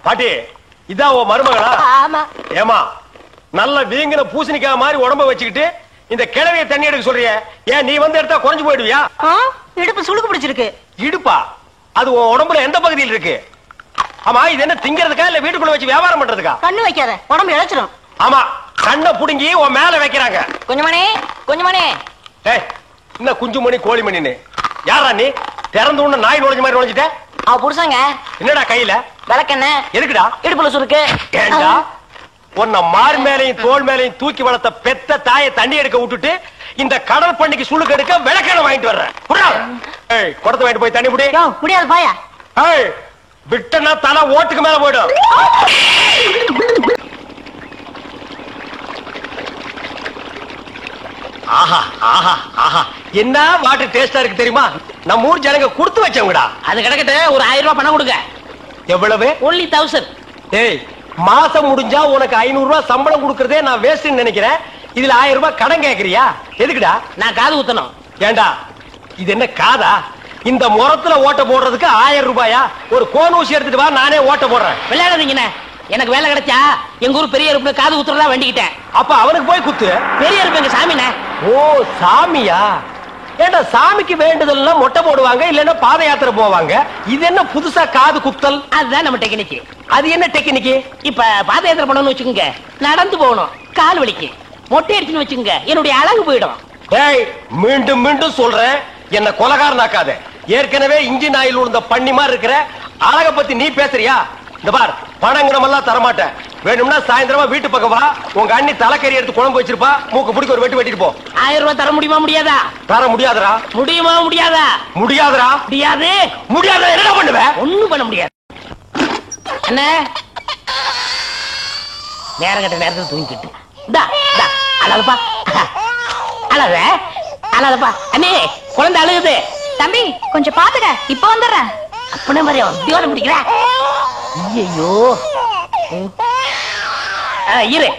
பாட்டி, இதான் உன் மருமகளா? ஆமா. ஏமா நல்ல வீங்கின பூசணிக்காய் மாதிரி உடம்ப வச்சுக்கிட்டு இந்த கிழவிய தண்ணி எடுக்க சொல்றிய? ஏன் நீ வந்து எடுத்தா குறைஞ்சு போயிடுவியா? இடுப்பு சுளுக்கு பிடிச்சிருக்கு. இடுப்பா? அது உன் உடம்புல எந்த பகுதியில் இருக்கு? ஆமா, இது என்ன திங்கிறதுக்கா இல்ல வீட்டுக்குள்ள வச்சு வியாபாரம் பண்றதுக்கா? கண்ணு வைக்காத, உடம்பு இழைச்சிடும். ஆமா, கண்ணை புடுங்கி உன் மேல வைக்கிறாங்க. கொஞ்சமணி கொஞ்சமணி. ஏய், என்ன குஞ்சுமணி கோழிமணின்னு? யாரா நீ? திறந்து உடனே நாய் நுழைஞ்ச மாதிரி நுழைஞ்சிட்ட? அவ புருஷங்க. என்னடா கையில? விளக்கெண்ண. எதுக்குடா? இடுப்புல சுருக்கு. ஏண்டா உன்னை மார் மேலையும் தோல் மேலையும் தூக்கி வளர்த்த பெத்த தாயை தண்ணி எடுக்க விட்டுட்டு இந்த கடல் பண்ணிக்கு சுளுக்கு எடுக்க விளக்கெண்ண வாங்கிட்டு வர்றேன். குடத்தை வாங்கிட்டு போய் தண்ணி புடி. முடியாது பாயா. விட்டனா தலை ஓட்டுக்கு மேல போயிடும். ஆஹா ஆஹா ஆஹா, என்ன வாட்டர் டேஸ்டா இருக்கு தெரியுமா? நம்ம ஊர் ஜனங்க கொடுத்து வச்சவங்கடா. அது கிடக்கட்டு. ஒரு 1000 ரூபாய் பணம் கொடுங்க. எவ்வளவு? only 1000. ஏய், மாசம் முடிஞ்சா உனக்கு 500 ரூபாய் சம்பளம் கொடுக்கறதே நான் வேஸ்ட்னு நினைக்கிறேன். இதுல 1000 ரூபாய் கடன் கேக்குறியா? எதுக்குடா? நான் காது ஊத்தணும். ஏண்டா இது என்ன காதா? இந்த முறத்துல ஓட்ட போடுறதுக்கு 1000 ரூபாயா? ஒரு கோன் ஊசி எடுத்துட்டு வா, நானே ஓட்ட போடுறேன். விளையாடாதீங்கண்ணே. எனக்கு வேலை கிடைச்சா எங்க ஊர் பெரிய இருப்பு காது ஊத்துறதா வேண்டிக்கிட்டேன். அப்ப அவனுக்கு போய் குத்து. பெரிய இருப்பு எங்க சாமிண்ணே. ஓ சாமியா? ஏண்டா சாமிக்கு வேண்டுதல்லாம் மொட்டை போடுவாங்க, இல்லன்னா பாத யாத்திரை போவாங்க. இது என்ன புதுசா காது குத்தல்? அதுதான் நம்ம டெக்னிக்கு. அது என்ன டெக்னிக்கு? இப்ப பாத யாத்திரை பண்ணணும்னு வச்சுக்கோங்க, நடந்து போகணும், கால் வலிக்கு. மொட்டை அடிச்சுன்னு வச்சுக்கோங்க, என்னுடைய அழகு போயிடும். ஏய், மீண்டும் மீண்டும் சொல்றேன், என்ன கொலகாரனாக்காத. ஏற்கனவே இன்ஜின் ஆயில் உள்ள பண்ணி மாதிரி இருக்கிற அழக பத்தி நீ பேசுறியா? இந்த பார், பணங்கனமெல்லாம் தரமாட்டேன். வேணும்னா சாயந்தரமா வீட்டு பக்கம் வா, உங்க அண்ணி தலைக்கறி எடுத்து குழம்பு வச்சிருப்பா, மூக்கு பிடிக்க ஒரு வெட்டி வெட்டிட்டு போ. 1000 ரூபாய் தர முடியுமா முடியாதா? தர முடியாதுடா. முடியுமா முடியாதா? முடியாதுடா. முடியாது. முடியாத என்ன பண்ணுவ? ஒண்ணும் பண்ண முடியாது. என்ன நேரம் கட்ட நேரத்தில் தூங்கிட்டு அழகப்பா, அழக அழகப்பா. அண்ணே, குழந்தை அழுகுது. தம்பி கொஞ்சம் பாத்துக்க, இப்ப வந்துடுறேன். அப்பன மாதிரி உத்தியோகம் பிடிக்கிற. ஐயோ இரு.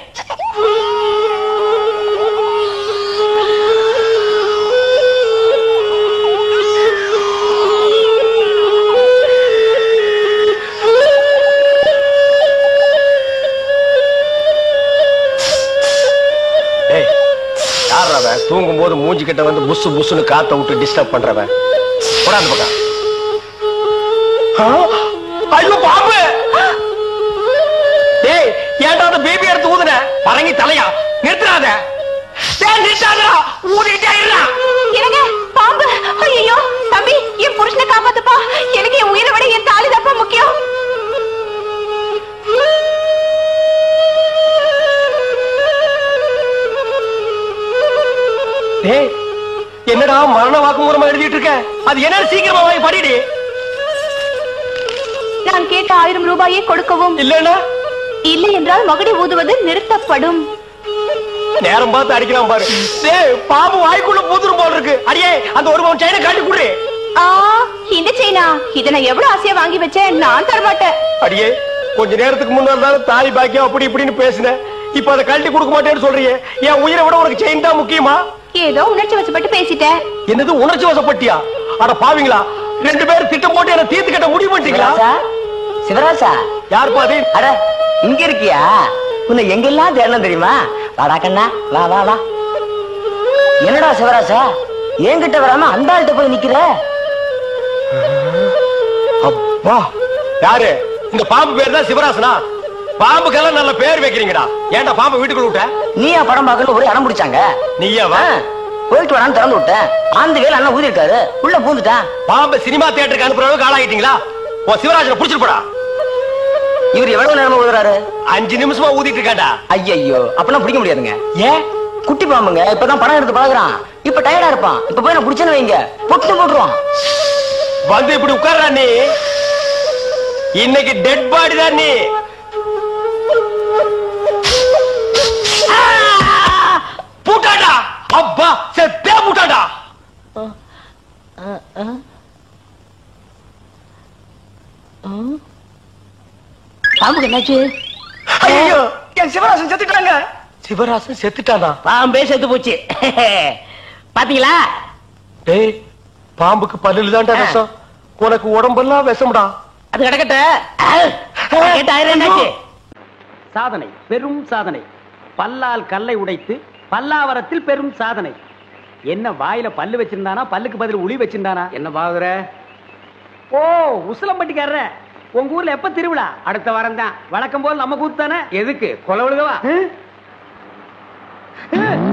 தூங்கும் போது மூஞ்சி கிட்ட வந்து புசு புசுன்னு காத்த விட்டு டிஸ்டர்ப் பண்றவன். போடாது பக்கம். ஐயோ பாம்பு! டேய், ஏன்டா அந்த பேபி எடுத்து ஊதுன? பரங்கி தலையா? நிறுத்தாத. டேய் நிறுத்தாதடா, ஊதிட்டே இருடா. என்னங்க பாம்பு? ஐயோ தம்பி, என் புருஷனை காப்பாத்துப்பா. எனக்கு என் உயிரை விட என் தாலி மூலமா எழுதிட்டு இருக்க. அது என்ன சீக்கிரமா வாங்கி படிடி. நான் கேட்ட 1000 ரூபாயை கொடுக்கவும். இல்லன்னா இல்லை என்றால் மகுடி ஊதுவது நிறுத்தப்படும். நேரம் பார்த்து அடிக்கலாம் பாரு. பாம்பு வாய்க்குள்ள பூத்துரும் போல இருக்கு. அடியே அந்த ஒரு பவுன் செயினை காட்டி குடு. இந்த செயினா? இதை நான் எவ்வளவு ஆசையா வாங்கி வச்சேன். நான் தரமாட்டேன். அடியே கொஞ்ச நேரத்துக்கு முன்னாடி தாலி பாக்கியம் அப்படி இப்படின்னு பேசினேன். இப்ப அதை கழட்டி கொடுக்க மாட்டேன்னு சொல்றீங்க. என் உயிரை விட உனக்கு செயின் தான் முக்கியமா? ஏதோ உணர்ச்சி வசப்பட்டு பேசிட்டேன். என்னது உணர்ச்சி வசப்பட்டியா? அட பாவீங்களா, 2 பேரும் திட்டம் போட்டு என்ன தீர்த்து கட்ட முடிவு பண்ணிட்டீங்களா? சிவராசா, யார் பாதி? அட இங்க இருக்கியா? உன்னை எங்கெல்லாம் தேடணும் தெரியுமா? வாடா கண்ணா, வா வா வா. என்னடா சிவராசா, என்கிட்ட வராம அந்த ஆள்கிட்ட போய் நிக்கிற? அப்பா, யாரு இந்த பாம்பு? பேர் தான் சிவராசனா? பாம்புக்கெல்லாம் நல்ல பேர் வைக்கிறீங்கடா. ஏன்டா பாம்பு வீட்டுக்குள்ள விட்ட? நீயா படம் பார்க்கணும் ஒரே அடம் பிடிச்சாங்க. நீயாவா? போயிட்டு வரான்னு திறந்து விட்டேன். ஆந்து வேலை அண்ணன் ஊதி இருக்காரு, உள்ள பூந்துட்டான். பாம்பு சினிமா தியேட்டருக்கு அனுப்புற அளவுக்கு ஆளாகிட்டீங்களா? ஓ சிவராஜனை புடிச்சிட்டு போடா. இவர் எவ்வளவு நேரமா ஊதுறாரு? 5 நிமிஷமா ஊதிட்டு இருக்காண்டா. ஐயோ, அப்பெல்லாம் பிடிக்க முடியாதுங்க. ஏன்? குட்டி பாம்புங்க, இப்பதான் படம் எடுத்து பழகுறான். இப்ப டயர்டா இருப்பான். இப்ப போய் நான் பிடிச்சேன்னு வைங்க, பொட்டு போட்டுருவான். வந்து இப்படி உட்கார்றா நீ. இன்னைக்கு டெட் பாடி தான் நீ. பூட்டாடா. அப்பா செத்தே பூட்டாடா. பாம்புக்கு என்னாச்சு? ஐயோ, என் சிவராசன் செத்துட்டாங்க. சிவராசன் செத்துட்டானா? பாம்பே செத்து போச்சு. பாத்தீங்களா? டேய், பாம்புக்கு பல்லுல தான்டா விஷம். உனக்கு உடம்பெல்லாம் விஷம்டா. அது கிடக்கட்ட. சாதனை, பெரும் சாதனை. பல்லால் கல்லை உடைத்து பல்லாவரத்தில் பெரும் சாதனை. என்ன வாயில பல்லு வச்சிருந்தானா, பல்லுக்கு பதில் உளி வச்சிருந்தானா? என்ன பாக்குற? ஓ உசிலம்பட்டிக்காரர, உங்க ஊர்ல எப்ப திருவிழா? அடுத்த வாரம் தான். வழக்கம் போல் நம்ம கூத்து தானே. எதுக்கு? கொலை விழுகவா?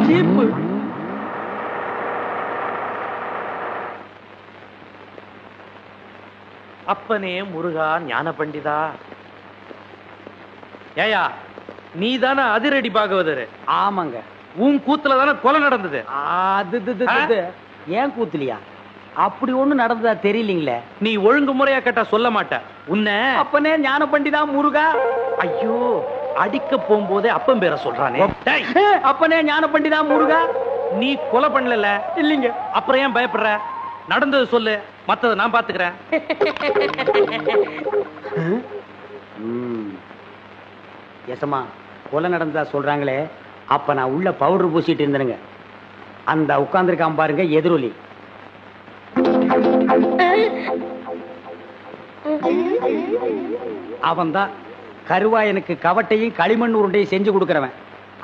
சீப்பு. அப்பனே முருகா ஞான பண்டிதா. ஏயா, நீ தானே அதிரடி பாகவதர்? ஆமாங்க. உன் கூத்துல தானே கொலை நடந்தது. அது ஏன் கூத்துலியா? அப்படி ஒண்ணு நடந்ததா தெரியலீங்களே. நீ ஒழுங்கு முறையா கேட்டா சொல்ல மாட்ட. உன்னை அப்பனே ஞான பண்டிதா முருகா. ஐயோ, அடிக்க போகும்போதே அப்பன் பேரை சொல்றானே. டேய், அப்பனே ஞான பண்டிதா முருகா. நீ கொலை பண்ணல இல்லீங்க. அப்புறம் ஏன் பயப்படுற? நடந்தது சொல்லு, மத்தத நான் பாத்துக்கிறேன். எசமா, கொலை நடந்ததா சொல்றாங்களே. அப்ப நான் உள்ள பவுடர் பூசிட்டு இருந்தேனுங்க. அந்த உட்கார்ந்துருக்கான் பாருங்க எதிரொலி. அவன் தான் கருவாயனுக்கு கவட்டையும் களிமண் உருண்டையும் செஞ்சு கொடுக்கறவன்.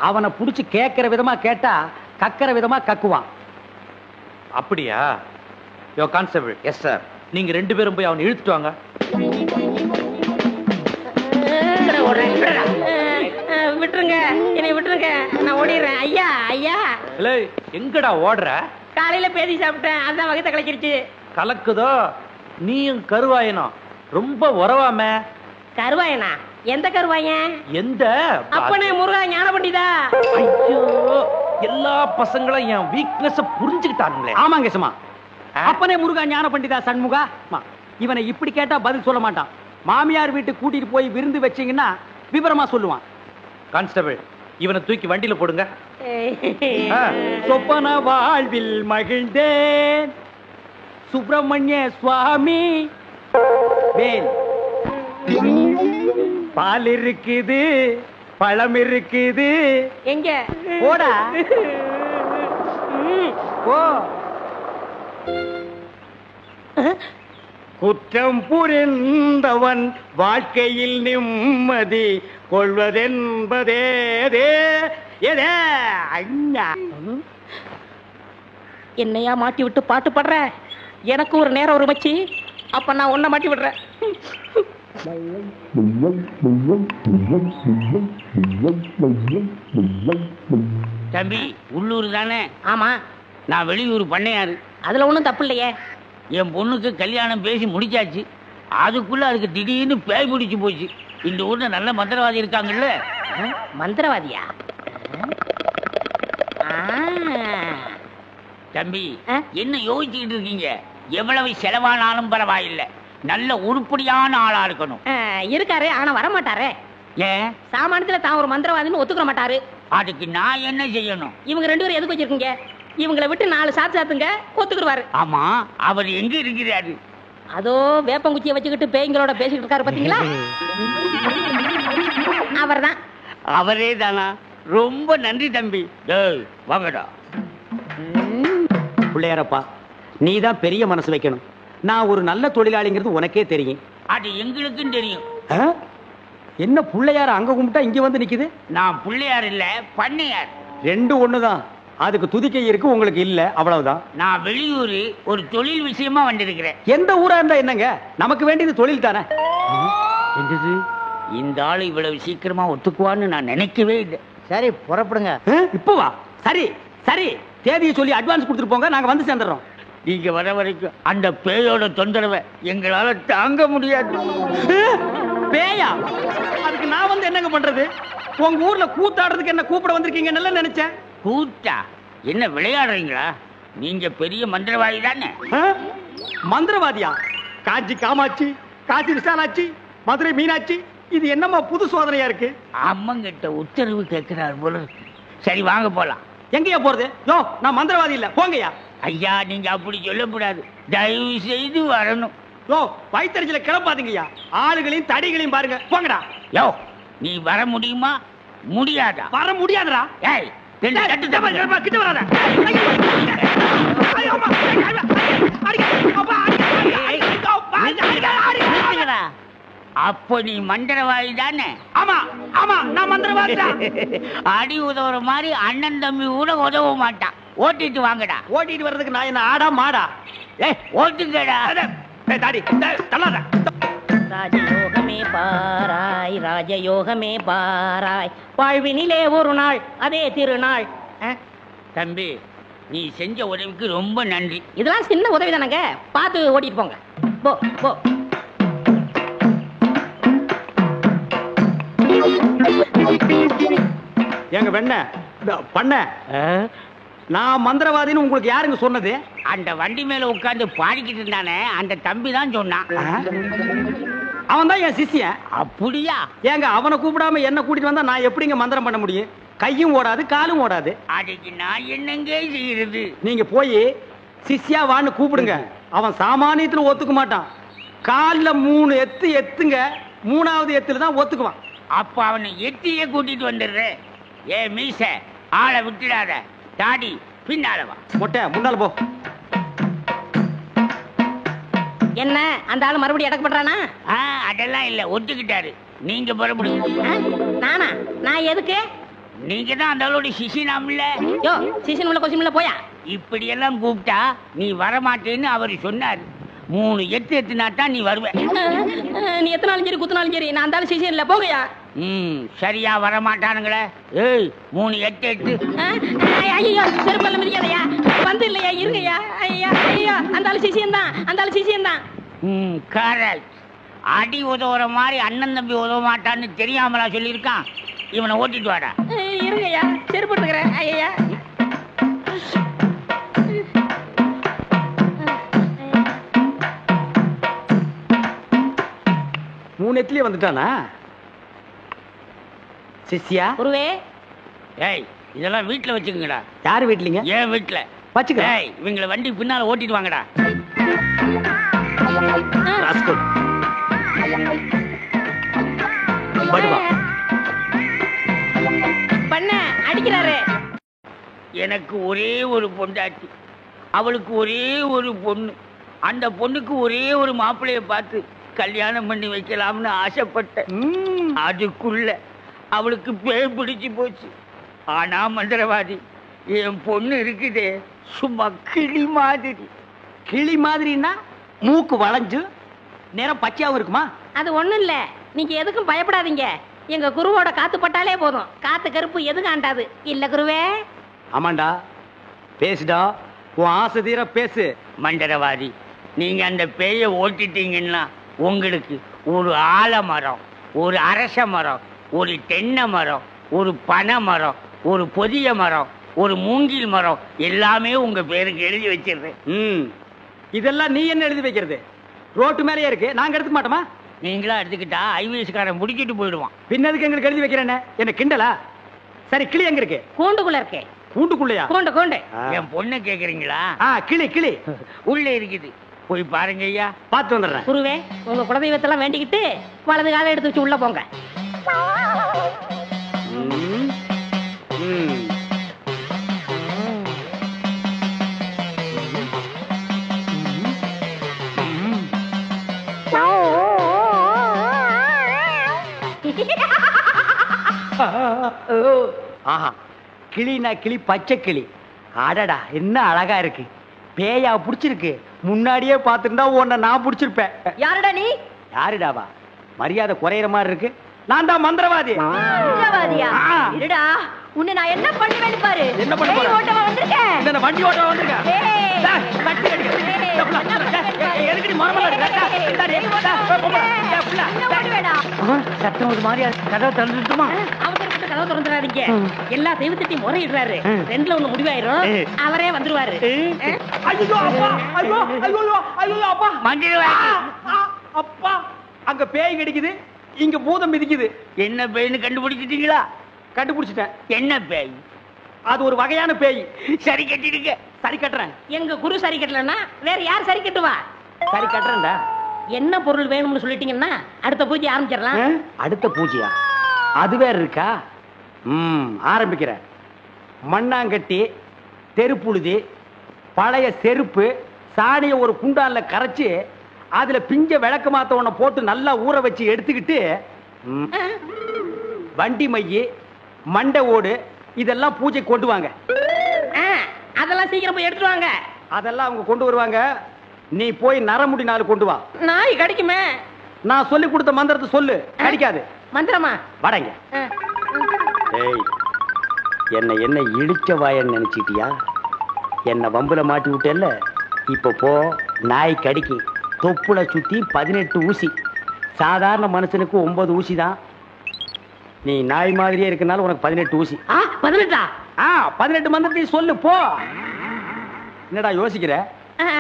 அவனை புடிச்சு கேட்கிற விதமா கேட்டா கக்கிற விதமா கக்குவான். அப்படியா? யோ கான்ஸ்டபிள். Yes sir. நீங்க 2 பேரும் போய் அவனை இழுத்துட்டு வாங்க. விட்டுருங்க, என்னை விட்டுருங்க, நான் ஓடிடுறேன். ஐயா ஐயா. இல்ல, எங்கடா ஓடுற? காலையில பேதி சாப்பிட்டேன், அதான் வகத்தை கலக்கிருச்சு. கலக்குதோ? நீயும் கருவாயனும் ரொம்ப உறவாம. கருவாயனா? எந்த கருவாயன்? எந்த? அப்பனே முருகா ஞான பண்டிதா. ஐயோ, எல்லா பசங்களும் என் வீக்னஸ் புரிஞ்சுக்கிட்டானுங்களே. ஆமாங்க சும்மா. அப்பனே முருகா ஞான பண்டிதா சண்முகா. இவனை இப்படி கேட்டா பதில் சொல்ல மாட்டான். மாமியார் வீட்டுக்கு கூட்டிட்டு போய் விருந்து வச்சீங்கன்னா விவரமா சொல்லுவான். கான்ஸ்டபிள், இவனை தூக்கி வண்டியில போடுங்க. சொப்பன வாழ்வில் மகிழ்ந்தேன் சுப்பிரமணிய சுவாமி. வேல், பால் இருக்குது, பழம் இருக்குது. எங்க? போடா போ. குற்றம் புரிந்தவன் வாழ்க்கையில் நிம்மதி கொள்வதென்பதே. என்னையா மாட்டி விட்டு பாட்டு பாடுற? எனக்கு ஒரு நேரம் ஒரு மச்சி. அப்ப நான் உன்னை மாட்டி விடுறேன். தம்பி, உள்ளூர் தானே? ஆமா. நான் வெளியூர் பண்ணையாரு. அதுல ஒண்ணும் தப்பு இல்லையே. என் பொண்ணுக்கு கல்யாணம் பேசி முடிச்சாச்சு. அதுக்குள்ள அதுக்கு திடீர்னு பேய் பிடிச்சு போச்சு. இந்த ஊர்ல நல்ல மந்திரவாதி இருக்காங்கல்ல. மந்திரவாதியா? தம்பி என்ன யோசிச்சுக்கிட்டு இருக்கீங்க? எவ்வளவு செலவானாலும் பரவாயில்லை, நல்ல உருப்படியான ஆளா இருக்கணும். இருக்காரு, ஆனா வர மாட்டாரே. ஏன்? சாமானியத்துல தான் ஒரு மந்திரவாதின்னு ஒத்துக்கிற மாட்டாரு. அதுக்கு நான் என்ன செய்யணும்? இவங்க 2 பேரும் எதுக்கு வச்சிருக்கீங்க? இவங்களை விட்டு 4 சாத்துங்க, ஒத்துக்குருவாரு. ஆமா, அவர் எங்க இருக்கிறாரு? அதோ வேப்பங்குச்சியை வச்சுக்கிட்டு பேய்களோட பேசிக்கிட்டு இருக்காரு பாத்தீங்களா? அவர்தான். அவரே தானா? ரொம்ப நன்றி தம்பி. வாங்கடா. பிள்ளையாரப்பா, நீ தான் பெரிய மனசு வைக்கணும். நான் ஒரு நல்ல தொழிலாளிங்கிறது உனக்கே தெரியும். அது எங்களுக்கும் தெரியும். என்ன பிள்ளையார அங்க கும்பிட்டா இங்க வந்து நிக்குது? நான் பிள்ளையார் இல்ல, பண்ணையார். 2 ஒண்ணுதான். அதுக்கு துதிக்கை இருக்கு, உங்களுக்கு இல்ல, அவ்வளவுதான். நான் வெளியூர் ஒரு தொழில் விஷயமா வந்திருக்கிறேன். எந்த ஊரா இருந்தா என்னங்க, நமக்கு வேண்டியது தொழில் தானே. இந்த ஆளு இவ்வளவு சீக்கிரமா ஒத்துக்குவான்னு நான் நினைக்கவே இல்லை. சரி, புறப்படுங்க. இப்போ வா. சரி சரி, தேதியை சொல்லி அட்வான்ஸ் கொடுத்துட்டு போங்க, நாங்க வந்து சேர்ந்துடுறோம். நீங்க வர வரைக்கும் அந்த பேயோட தொந்தரவை எங்களால தாங்க முடியாது. பேயா? அதுக்கு நான் வந்து என்னங்க பண்றது? உங்க ஊர்ல கூத்தாடுறதுக்கு என்ன கூப்பிட வந்திருக்கீங்கன்னு நினைச்சேன். கூத்தா? என்ன விளையாடுறீங்களா? நீங்க பெரிய மந்திரவாதி தானே? மந்திரவாதியா? காஞ்சி காமாட்சி, காஞ்சி விசாலாட்சி, மதுரை மீனாட்சி, இது என்னமா புது சோதனையா இருக்கு? அம்மங்கிட்ட உத்தரவு கேட்கிறார் போல. சரி வாங்க போலாம். எங்கயா போறது? யோ, நான் மந்திரவாதி இல்ல, போங்கயா. ஐயா, நீங்க அப்படி சொல்லக்கூடாது, தயவு செய்து வரணும். யோ, வயிற்றுல கிளப்பாதீங்கய்யா. ஆளுகளையும் தடிகளையும் பாருங்க, போங்கடா. யோ, நீ வர முடியுமா முடியாதா? வர முடியாதுடா. ஏய், கிட்ட வராத. அப்போ நீ மந்திரவாதி தானே? ஆமா ஆமா, நான் மந்திரவாதி தான். அடி உதவுற மாதிரி அண்ணன் தம்பி கூட உதவ மாட்டான். ஓட்டிட்டு வாங்கடா. ஓட்டிட்டு வர்றதுக்கு நான் என்ன ஆடா மாடா? ஓட்டுங்கடா. தாடி தள்ளாத. ராஜயோகமே பாராய், ராஜயோகமே பாராய், வாழ்வினிலே ஒரு நாள் அதே திருநாள். தம்பி, நீ செஞ்ச உதவிக்கு ரொம்ப நன்றி. இதெல்லாம் சின்ன உதவி தானங்க, பார்த்து ஓட்டிட்டு போங்க. போ போ. எங்க வெண்ண பண்ண, நான் மந்திரவாதின்னு உங்களுக்கு யாருங்க சொன்னது? அந்த வண்டி மேல உட்கார்ந்து பாடிக்கிட்டு இருந்தானே, அந்த தம்பி தான் சொன்னான். அவன் தான் என் சிஷ்யன். அப்படியா? ஏங்க, அவனை கூப்பிடாம என்ன கூட்டிட்டு வந்தா நான் எப்படிங்க மந்திரம் பண்ண முடியும்? கையும் ஓடாது, காலும் ஓடாது. அதுக்கு நான் என்னங்க செய்யறது? நீங்க போய் சிஷ்யா வான்னு கூப்பிடுங்க. அவன் சாமானியத்துல ஒத்துக்க மாட்டான். கால்ல 3 எத்து எத்துங்க, 3வது எத்துல தான் ஒத்துக்குவான். அப்ப அவனை எட்டியே கூட்டிட்டு வந்துடுறேன். ஏ மீச, ஆளை விட்டுடாத. தாடி பின்னால வா. மொட்டை முன்னால போ. என்ன, அந்த ஆளு மறுபடியும் அடக்கப்படுறானா? அதெல்லாம் இல்ல, ஒத்துக்கிட்டாரு. நீங்க புறப்படுங்க. நானா? நான் எதுக்கு? நீங்க தான் அந்த ஆளோட சிசினாம்ல. யோ, சிசின் உள்ள கொஸ்டின்ல போயா. இப்படி எல்லாம் கூப்பிட்டா நீ வரமாட்டேன்னு அவர் சொன்னார். 3 எத்து எத்துனாத்தான் நீ வருவ. நீ எத்தனாலும் சரி குத்தினாலும் சரி, நான் அந்த ஆளு சிசின் இல்ல, போகையா. சரியா வரமாட்டானுங்களே. ஏய், 3 எட்டு எட்டு. ஐயோ, செருப்பல்ல மிதிக்காதயா. வந்து இல்லையா, இருங்கய்யா. ஐயா ஐயா, அந்த ஆளு சிசியன் தான், அந்த ஆளு சிசியன் தான். கரெக்ட். அடி உதவுற மாதிரி அண்ணன் தம்பி உதவ மாட்டான்னு தெரியாமலா சொல்லியிருக்கான்? இவனை ஓட்டிட்டு வாடா. இருங்கய்யா, செருப்பு எடுத்துக்கிறேன். ஐயா, 3 எத்துலயே வந்துட்டானா சிஷ்யா? குருவே. ஏய், இதெல்லாம் வீட்டுல வச்சுக்கங்கடா. யாரு வீட்லீங்க? ஏன் வீட்டுல வச்சுக்க. ஏய், இவங்களை வண்டி பின்னால ஓட்டிட்டு வாங்கடா. ராஸ்கல். படுவா. பண்ண அடிக்கிறாரு. எனக்கு ஒரே ஒரு பொண்டாட்டி, அவளுக்கு ஒரே ஒரு பொண்ணு. அந்த பொண்ணுக்கு ஒரே ஒரு மாப்பிள்ளைய பார்த்து கல்யாணம் பண்ணி வைக்கலாம்னு ஆசைப்பட்டேன். அதுக்குள்ள அவளுக்கு பேய் பிடிச்சு போச்சு. ஆனா மந்திரவாதி, என் பொண்ணு இருக்குதே, சும்மா கிளி மாதிரி. கிளி மாதிரின்னா மூக்கு வளைஞ்சு நேரம் பச்சையாவும் இருக்குமா? அது ஒண்ணும் இல்ல, நீங்க எதுக்கும் பயப்படாதீங்க. எங்க குருவோட காத்து பட்டாலே போதும், காத்து கருப்பு எதுக்கு ஆண்டாது இல்ல குருவே? ஆமாண்டா, பேசுடா, உன் ஆசை தீர பேசு. மந்திரவாதி, நீங்க அந்த பேயை ஓட்டிட்டீங்கன்னா உங்களுக்கு ஒரு ஆலமரம், ஒரு அரச மரம், ஒரு தென்னை மரம், ஒரு பனை மரம், ஒரு பொதிய மரம், ஒரு மூங்கில் மரம் எல்லாமே உங்க பேருக்கு எழுதி வச்சிருக்கேன். இதெல்லாம் நீ என்ன எழுதி வைக்கிறது? ரோட்டு மேலேயே இருக்கு, நாங்க எடுத்துக்க மாட்டோமா? நீங்களா எடுத்துக்கிட்டா ஐவிஎஸ்காரன் முடிக்கிட்டு போயிடுவான். பின்னதுக்கு எங்களுக்கு எழுதி வைக்கிறேன்னு என்ன கிண்டலா? சரி, கிளி எங்க இருக்கு? கூண்டுக்குள்ள இருக்கே. கூண்டுக்குள்ளையா? கூண்டு கூண்டு. என் பொண்ணை கேக்குறீங்களா? கிளி கிளி உள்ள இருக்குது, போய் பாருங்க ஐயா. பார்த்து வந்துடுறேன். குருவே, உங்க குலதெய்வத்தெல்லாம் வேண்டிக்கிட்டு வலது காலை எடுத்து வச்சு உள்ள போங்க. ஆஹா, கிளினா கிளி, பச்சை கிளி. அடடா, என்ன அழகா இருக்கு. பேயா புடிச்சிருக்கு. முன்னாடியே பார்த்திருந்தா உன்னை நான் புடிச்சிருப்பேன். யாருடா நீ? யாருடாவா? மரியாதை குறையிற மாதிரி இருக்கு. நான் தான் மந்திரவாதி. மந்திரவாதியா? இருடா, உன்னை நான் என்ன பண்ணுவேன்னு பாரு. என்ன பண்ண போற? ஓட்டவா வந்திருக்கேன். இந்த வண்டி ஓட்டவா வந்திருக்கேன். கட்டி அடிக்க. எதுக்கு நீ மரமல அடிக்க? சத்தம் ஒரு மாதிரியா இருக்கு. கதவை திறந்துட்டுமா? அவசரப்பட்டு கதவை திறந்துடாதீங்க. எல்லா தெய்வத்தையும் முறையிடுறாரு. ரெண்டுல ஒண்ணு முடிவாயிரும். அவரே வந்துருவாரு. ஐயோ அப்பா, ஐயோ ஐயோ ஐயோ அப்பா, மந்திரவாதி. அப்பா, அங்க பேய் கிடைக்குது, இங்க பூதம் மிதிக்குது. என்ன பேய்னு கண்டுபிடிச்சிட்டீங்களா? கண்டுபிடிச்சிட்டேன். என்ன பேய்? அது ஒரு வகையான பேய். சரி கட்டிடுங்க. சரி கட்டுறேன். எங்க குரு சரி கட்டலன்னா வேற யார் சரி கட்டுவா? சரி கட்டுறேன்டா. என்ன பொருள் வேணும்னு சொல்லிட்டீங்கன்னா அடுத்த பூஜை ஆரம்பிச்சிடலாம். அடுத்த பூஜையா? அது வேற இருக்கா? ஆரம்பிக்கிறேன். மண்ணாங்கட்டி, தெருப்புழுதி, பழைய செருப்பு, சாணிய ஒரு குண்டான்ல கரைச்சு அதுல பிஞ்ச விளக்கு மாத்த ஒண்ண போட்டு நல்லா ஊற வச்சு எடுத்துக்கிட்டு வண்டி மைய, மண்டை ஓடு இதெல்லாம் பூஜை கொண்டு வாங்க. அதெல்லாம் சீக்கிரம் போய் எடுத்துட்டு வாங்க. அதெல்லாம் அவங்க கொண்டு வருவாங்க. நீ போய் நரமுடி 4 கொண்டு வா. நாய் கிடைக்குமே. நான் சொல்லி கொடுத்த மந்திரத்தை சொல்லு. கிடைக்காது. மந்திரமா? வடங்க. ஏய், என்ன இடிச்ச வாயன்னு நினைச்சிட்டியா? என்ன வம்புல மாட்டி விட்டேல்ல, இப்ப போ. நாய் கடிக்கு. தொப்புல சுத்தி 18 ஊசி. சாதாரண மனுஷனுக்கு 9 ஊசி தான். நீ நாய் மாதிரியே இருக்கனால உனக்கு 18 ஊசி. 18? 18 மந்திரத்தையும் சொல்லு போ. என்னடா யோசிக்கிற?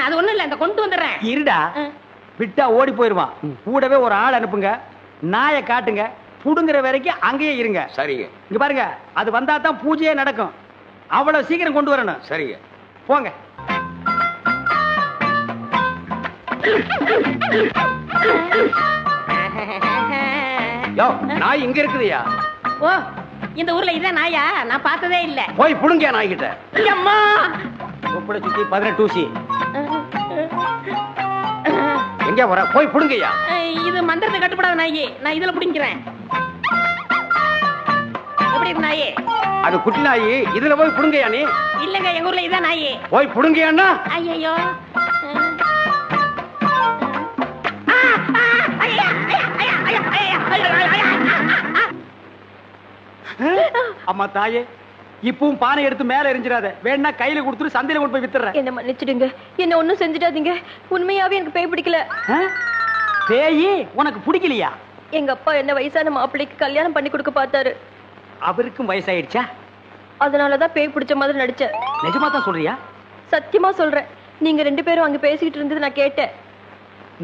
அது ஒண்ணும் இல்ல, இந்த கொண்டு வந்துடுறேன். இருடா, விட்டா ஓடி போயிருவான். கூடவே ஒரு ஆள் அனுப்புங்க. நாயை காட்டுங்க. புடுங்குற வரைக்கும் அங்கேயே இருங்க. சரிங்க. இங்க பாருங்க, அது வந்தா தான் பூஜையே நடக்கும். அவ்வளவு சீக்கிரம் கொண்டு வரணும். சரிங்க. போங்க. நாய் இங்க இருக்குதுயா. ஓ, இந்த ஊர்ல இதான் நாயா? நான் பார்த்ததே இல்ல. போய் புடுங்க நாய் கிட்ட. அம்மா, தொப்புளை சுத்தி 18 ஊசி. எங்க வர? போய் புடுங்கய்யா. இது மந்திரத்தை கட்டுப்படாத நாயி. நான் இதுல புடிங்கிறேன். எப்படி இருக்கு நாயி? அது குட்டி நாயி. இதுல போய் புடுங்கய்யா நீ. இல்லங்க, எங்க ஊர்ல இதான் நாயி. போய் புடுங்கய்யான்னா. ஐயோ, அம்மா தாயே, இப்பவும் பானை எடுத்து மேல எரிஞ்சிடாத. வேணா கையில கொடுத்துட்டு சந்தையில கொண்டு போய் வித்துறேன். என்ன மன்னிச்சிடுங்க. என்ன ஒண்ணும் செஞ்சிடாதீங்க. உண்மையாவே எனக்கு பேய் பிடிக்கல. பேயி உனக்கு பிடிக்கலையா? எங்க அப்பா என்ன வயசான மாப்பிள்ளைக்கு கல்யாணம் பண்ணி கொடுக்க பார்த்தாரு. அவருக்கும் வயசாயிடுச்சா? அதனாலதான் பேய் பிடிச்ச மாதிரி நடிச்சேன். நிஜமா தான் சொல்றியா? சத்தியமா சொல்றேன். நீங்க 2 பேரும் அங்க பேசிக்கிட்டு இருந்தது நான் கேட்டேன்.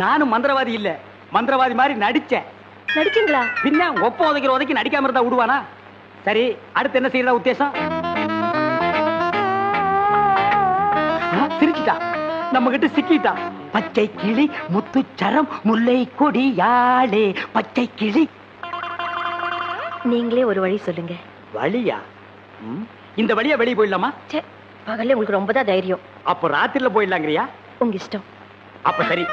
நானும் மந்திரவாதி இல்ல, மந்திரவாதி மாதிரி நடிச்சேன். நடிச்சீங்களா? பின்ன ஒப்ப உதைக்கிற உதைக்கு நடிக்காம இருந்தா விடுவானா? சரி, அடுத்து என்ன செய்யறதா உத்தேசம்? சிரிச்சிட்டா, நம்ம கிட்ட சிக்கிட்டா. பச்சை கிளி முத்துச்சரம் முல்லை கொடியாளே பச்சை கிளி. நீங்களே ஒரு வழி சொல்லுங்க. வழியா? இந்த வழியா வெளியே போயிடலாமா? பகல்ல உங்களுக்கு ரொம்ப தான் தைரியம். அப்ப ராத்திரில போயிடலாங்கிறியா? உங்க இஷ்டம். அப்ப சரி,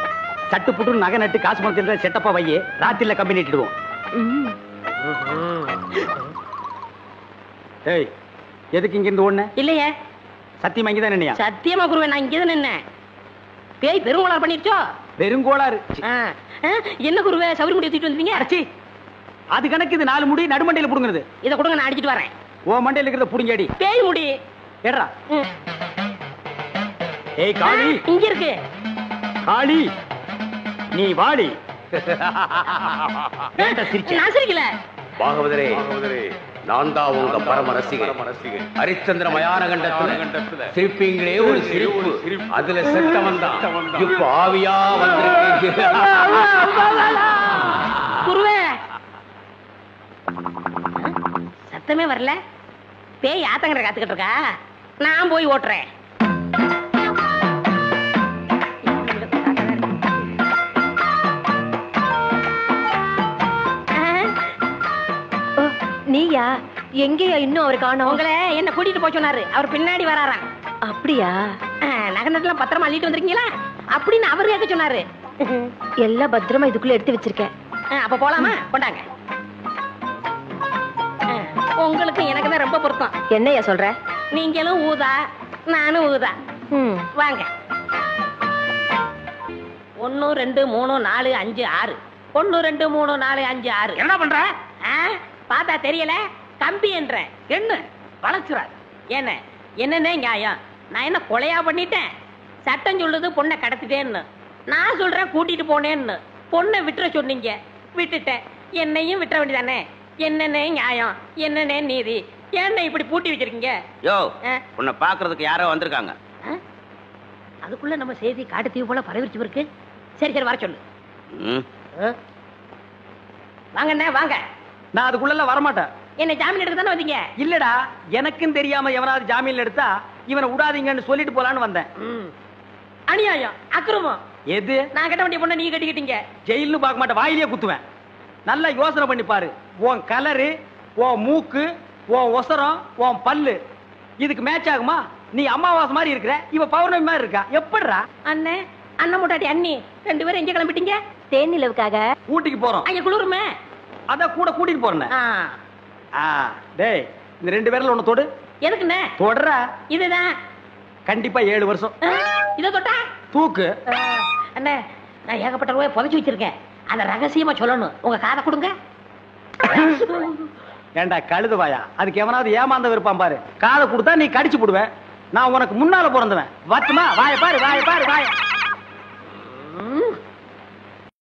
சட்டு புட்டு நகை நட்டு காசு பணத்தில் செட்டப்பா வையே. ராத்திரில கம்பி நட்டுடுவோம். ஏய், எதுக்கு இங்க இருந்து ஓடுன? இல்லையே. சத்தியமா இங்கதான் நின்னையா? சத்தியமா குருவே, நான் இங்கதான் நின்னேன். பேய் பெருங்கோளாறு பண்ணிருச்சோ? பெருங்கோளாறு? என்ன குருவே, சவுரி முடி தூக்கிட்டு வந்தீங்க? அடச்சி, அது கணக்கு. இது 4 முடி நடுமண்டையில புடுங்குறது. இதை கொடுங்க, நான் அடிச்சிட்டு வரேன். ஓ மண்டையில இருக்கிறத புடுங்கடி. பேய் முடி ஏறா. ஏய் காளி, இங்க இருக்கு. காளி, நீ வாடி. நான் சிரிக்கல. பாகவதரே, நான் தான் உங்க பரம ரசிகன். ஹரிச்சந்திர மயான கண்டத்துல சிரிப்பீங்களே ஒரு சிரிப்பு, அதுல செத்தவன் தான் இப்ப ஆவியா வந்திருக்கு. குருவே, சத்தமே வரல. பேய் ஆத்தங்கரை காத்துக்கிட்டு இருக்கா, நான் போய் ஓட்டுறேன். நீயா? எங்கேயா இன்னும் அவரு காணோம்? உங்களை என்ன கூட்டிட்டு போய் சொன்னாரு, அவர் பின்னாடி வராராம். அப்படியா? நகனத்துல பத்திரமா அள்ளிட்டு வந்திருக்கீங்களா அப்படின்னு அவர் கேட்க சொன்னாரு. எல்லாம் பத்திரமா இதுக்குள்ள எடுத்து வச்சிருக்கேன். அப்ப போலாமா? கொண்டாங்க. உங்களுக்கு எனக்கு தான் ரொம்ப பொருத்தம். என்னையா சொல்ற? நீங்களும் ஊதா, நானும் ஊதா. வாங்க. 1 2 3 4 5 6. 1 2 3 4 5 6. என்ன பண்ற? பார்த்தா தெரியல, கம்பி என்ற என்ன வளர்ச்சுறாரு. என்ன என்னன்னே நியாயம்? நான் என்ன கொலையா பண்ணிட்டேன்? சட்டம் சொல்லுது பொண்ணை கடத்திட்டேன்னு, நான் சொல்றேன் கூட்டிட்டு போனேன்னு. பொண்ணை விட்டுற சொன்னீங்க, விட்டுட்டேன். என்னையும் விட்டுற வேண்டியதானே? என்னன்னே நியாயம், என்னன்னே நீதி? என்ன இப்படி பூட்டி வச்சிருக்கீங்க? யோ, உன்னை பாக்குறதுக்கு யாரோ வந்திருக்காங்க. அதுக்குள்ள நம்ம செய்தி காட்டு தீவு போல பரவிச்சு இருக்கு. சரி சரி, வர சொல்லு. வாங்கண்ணே வாங்க. நான் அதுக்குள்ள வரமாட்டேன். என்ன ஜாமீன் எடுக்க தானே வந்தீங்க? இல்லடா, எனக்கும் தெரியாம எவனாவது ஜாமீன் எடுத்தா இவனை விடாதீங்கன்னு சொல்லிட்டு போலான்னு வந்தேன். அநியாயம், அக்கிரமம். எது? நான் கட்ட வேண்டிய பொண்ணை நீங்க கட்டிக்கிட்டீங்க. ஜெயில்னு பார்க்க மாட்டேன், வாயிலே குத்துவேன். நல்லா யோசனை பண்ணி பாரு. உன் கலரு, உன் மூக்கு, உன் ஒசரம், உன் பல்லு இதுக்கு மேட்ச் ஆகுமா? நீ அம்மாவாசை மாதிரி இருக்கிற, இவ பௌர்ணமி மாதிரி இருக்கா. எப்படிடா? அண்ணே, அண்ணன் முட்டாட்டி அண்ணி 2 பேரும் எங்க கிளம்பிட்டீங்க? தேன் நிலவுக்காக. ஊட்டிக்கு போறோம். அங்க குளிருமே, அதான் கூட கூட்டிட்டு போறேன். டேய், இந்த 2 பேர்ல ஒண்ணு தொடு. எதுக்குண்ணே? தொடர. இதுதான் கண்டிப்பா 7 வருஷம். இத தொட்டா தூக்கு. அண்ணே, நான் ஏகப்பட்ட ரூபாய் புதைச்சு வச்சிருக்கேன், அத ரகசியமா சொல்லணும். உங்க காதை கொடுங்க. ஏண்டா கழுதுவாயா, அதுக்கு எவனாவது ஏமாந்த விருப்பான் பாரு. காதை கொடுத்தா நீ கடிச்சு போடுவேன். நான் உனக்கு முன்னால பிறந்தவன். வட்டுமா? வாய பாரு, வாய பாரு, வாய.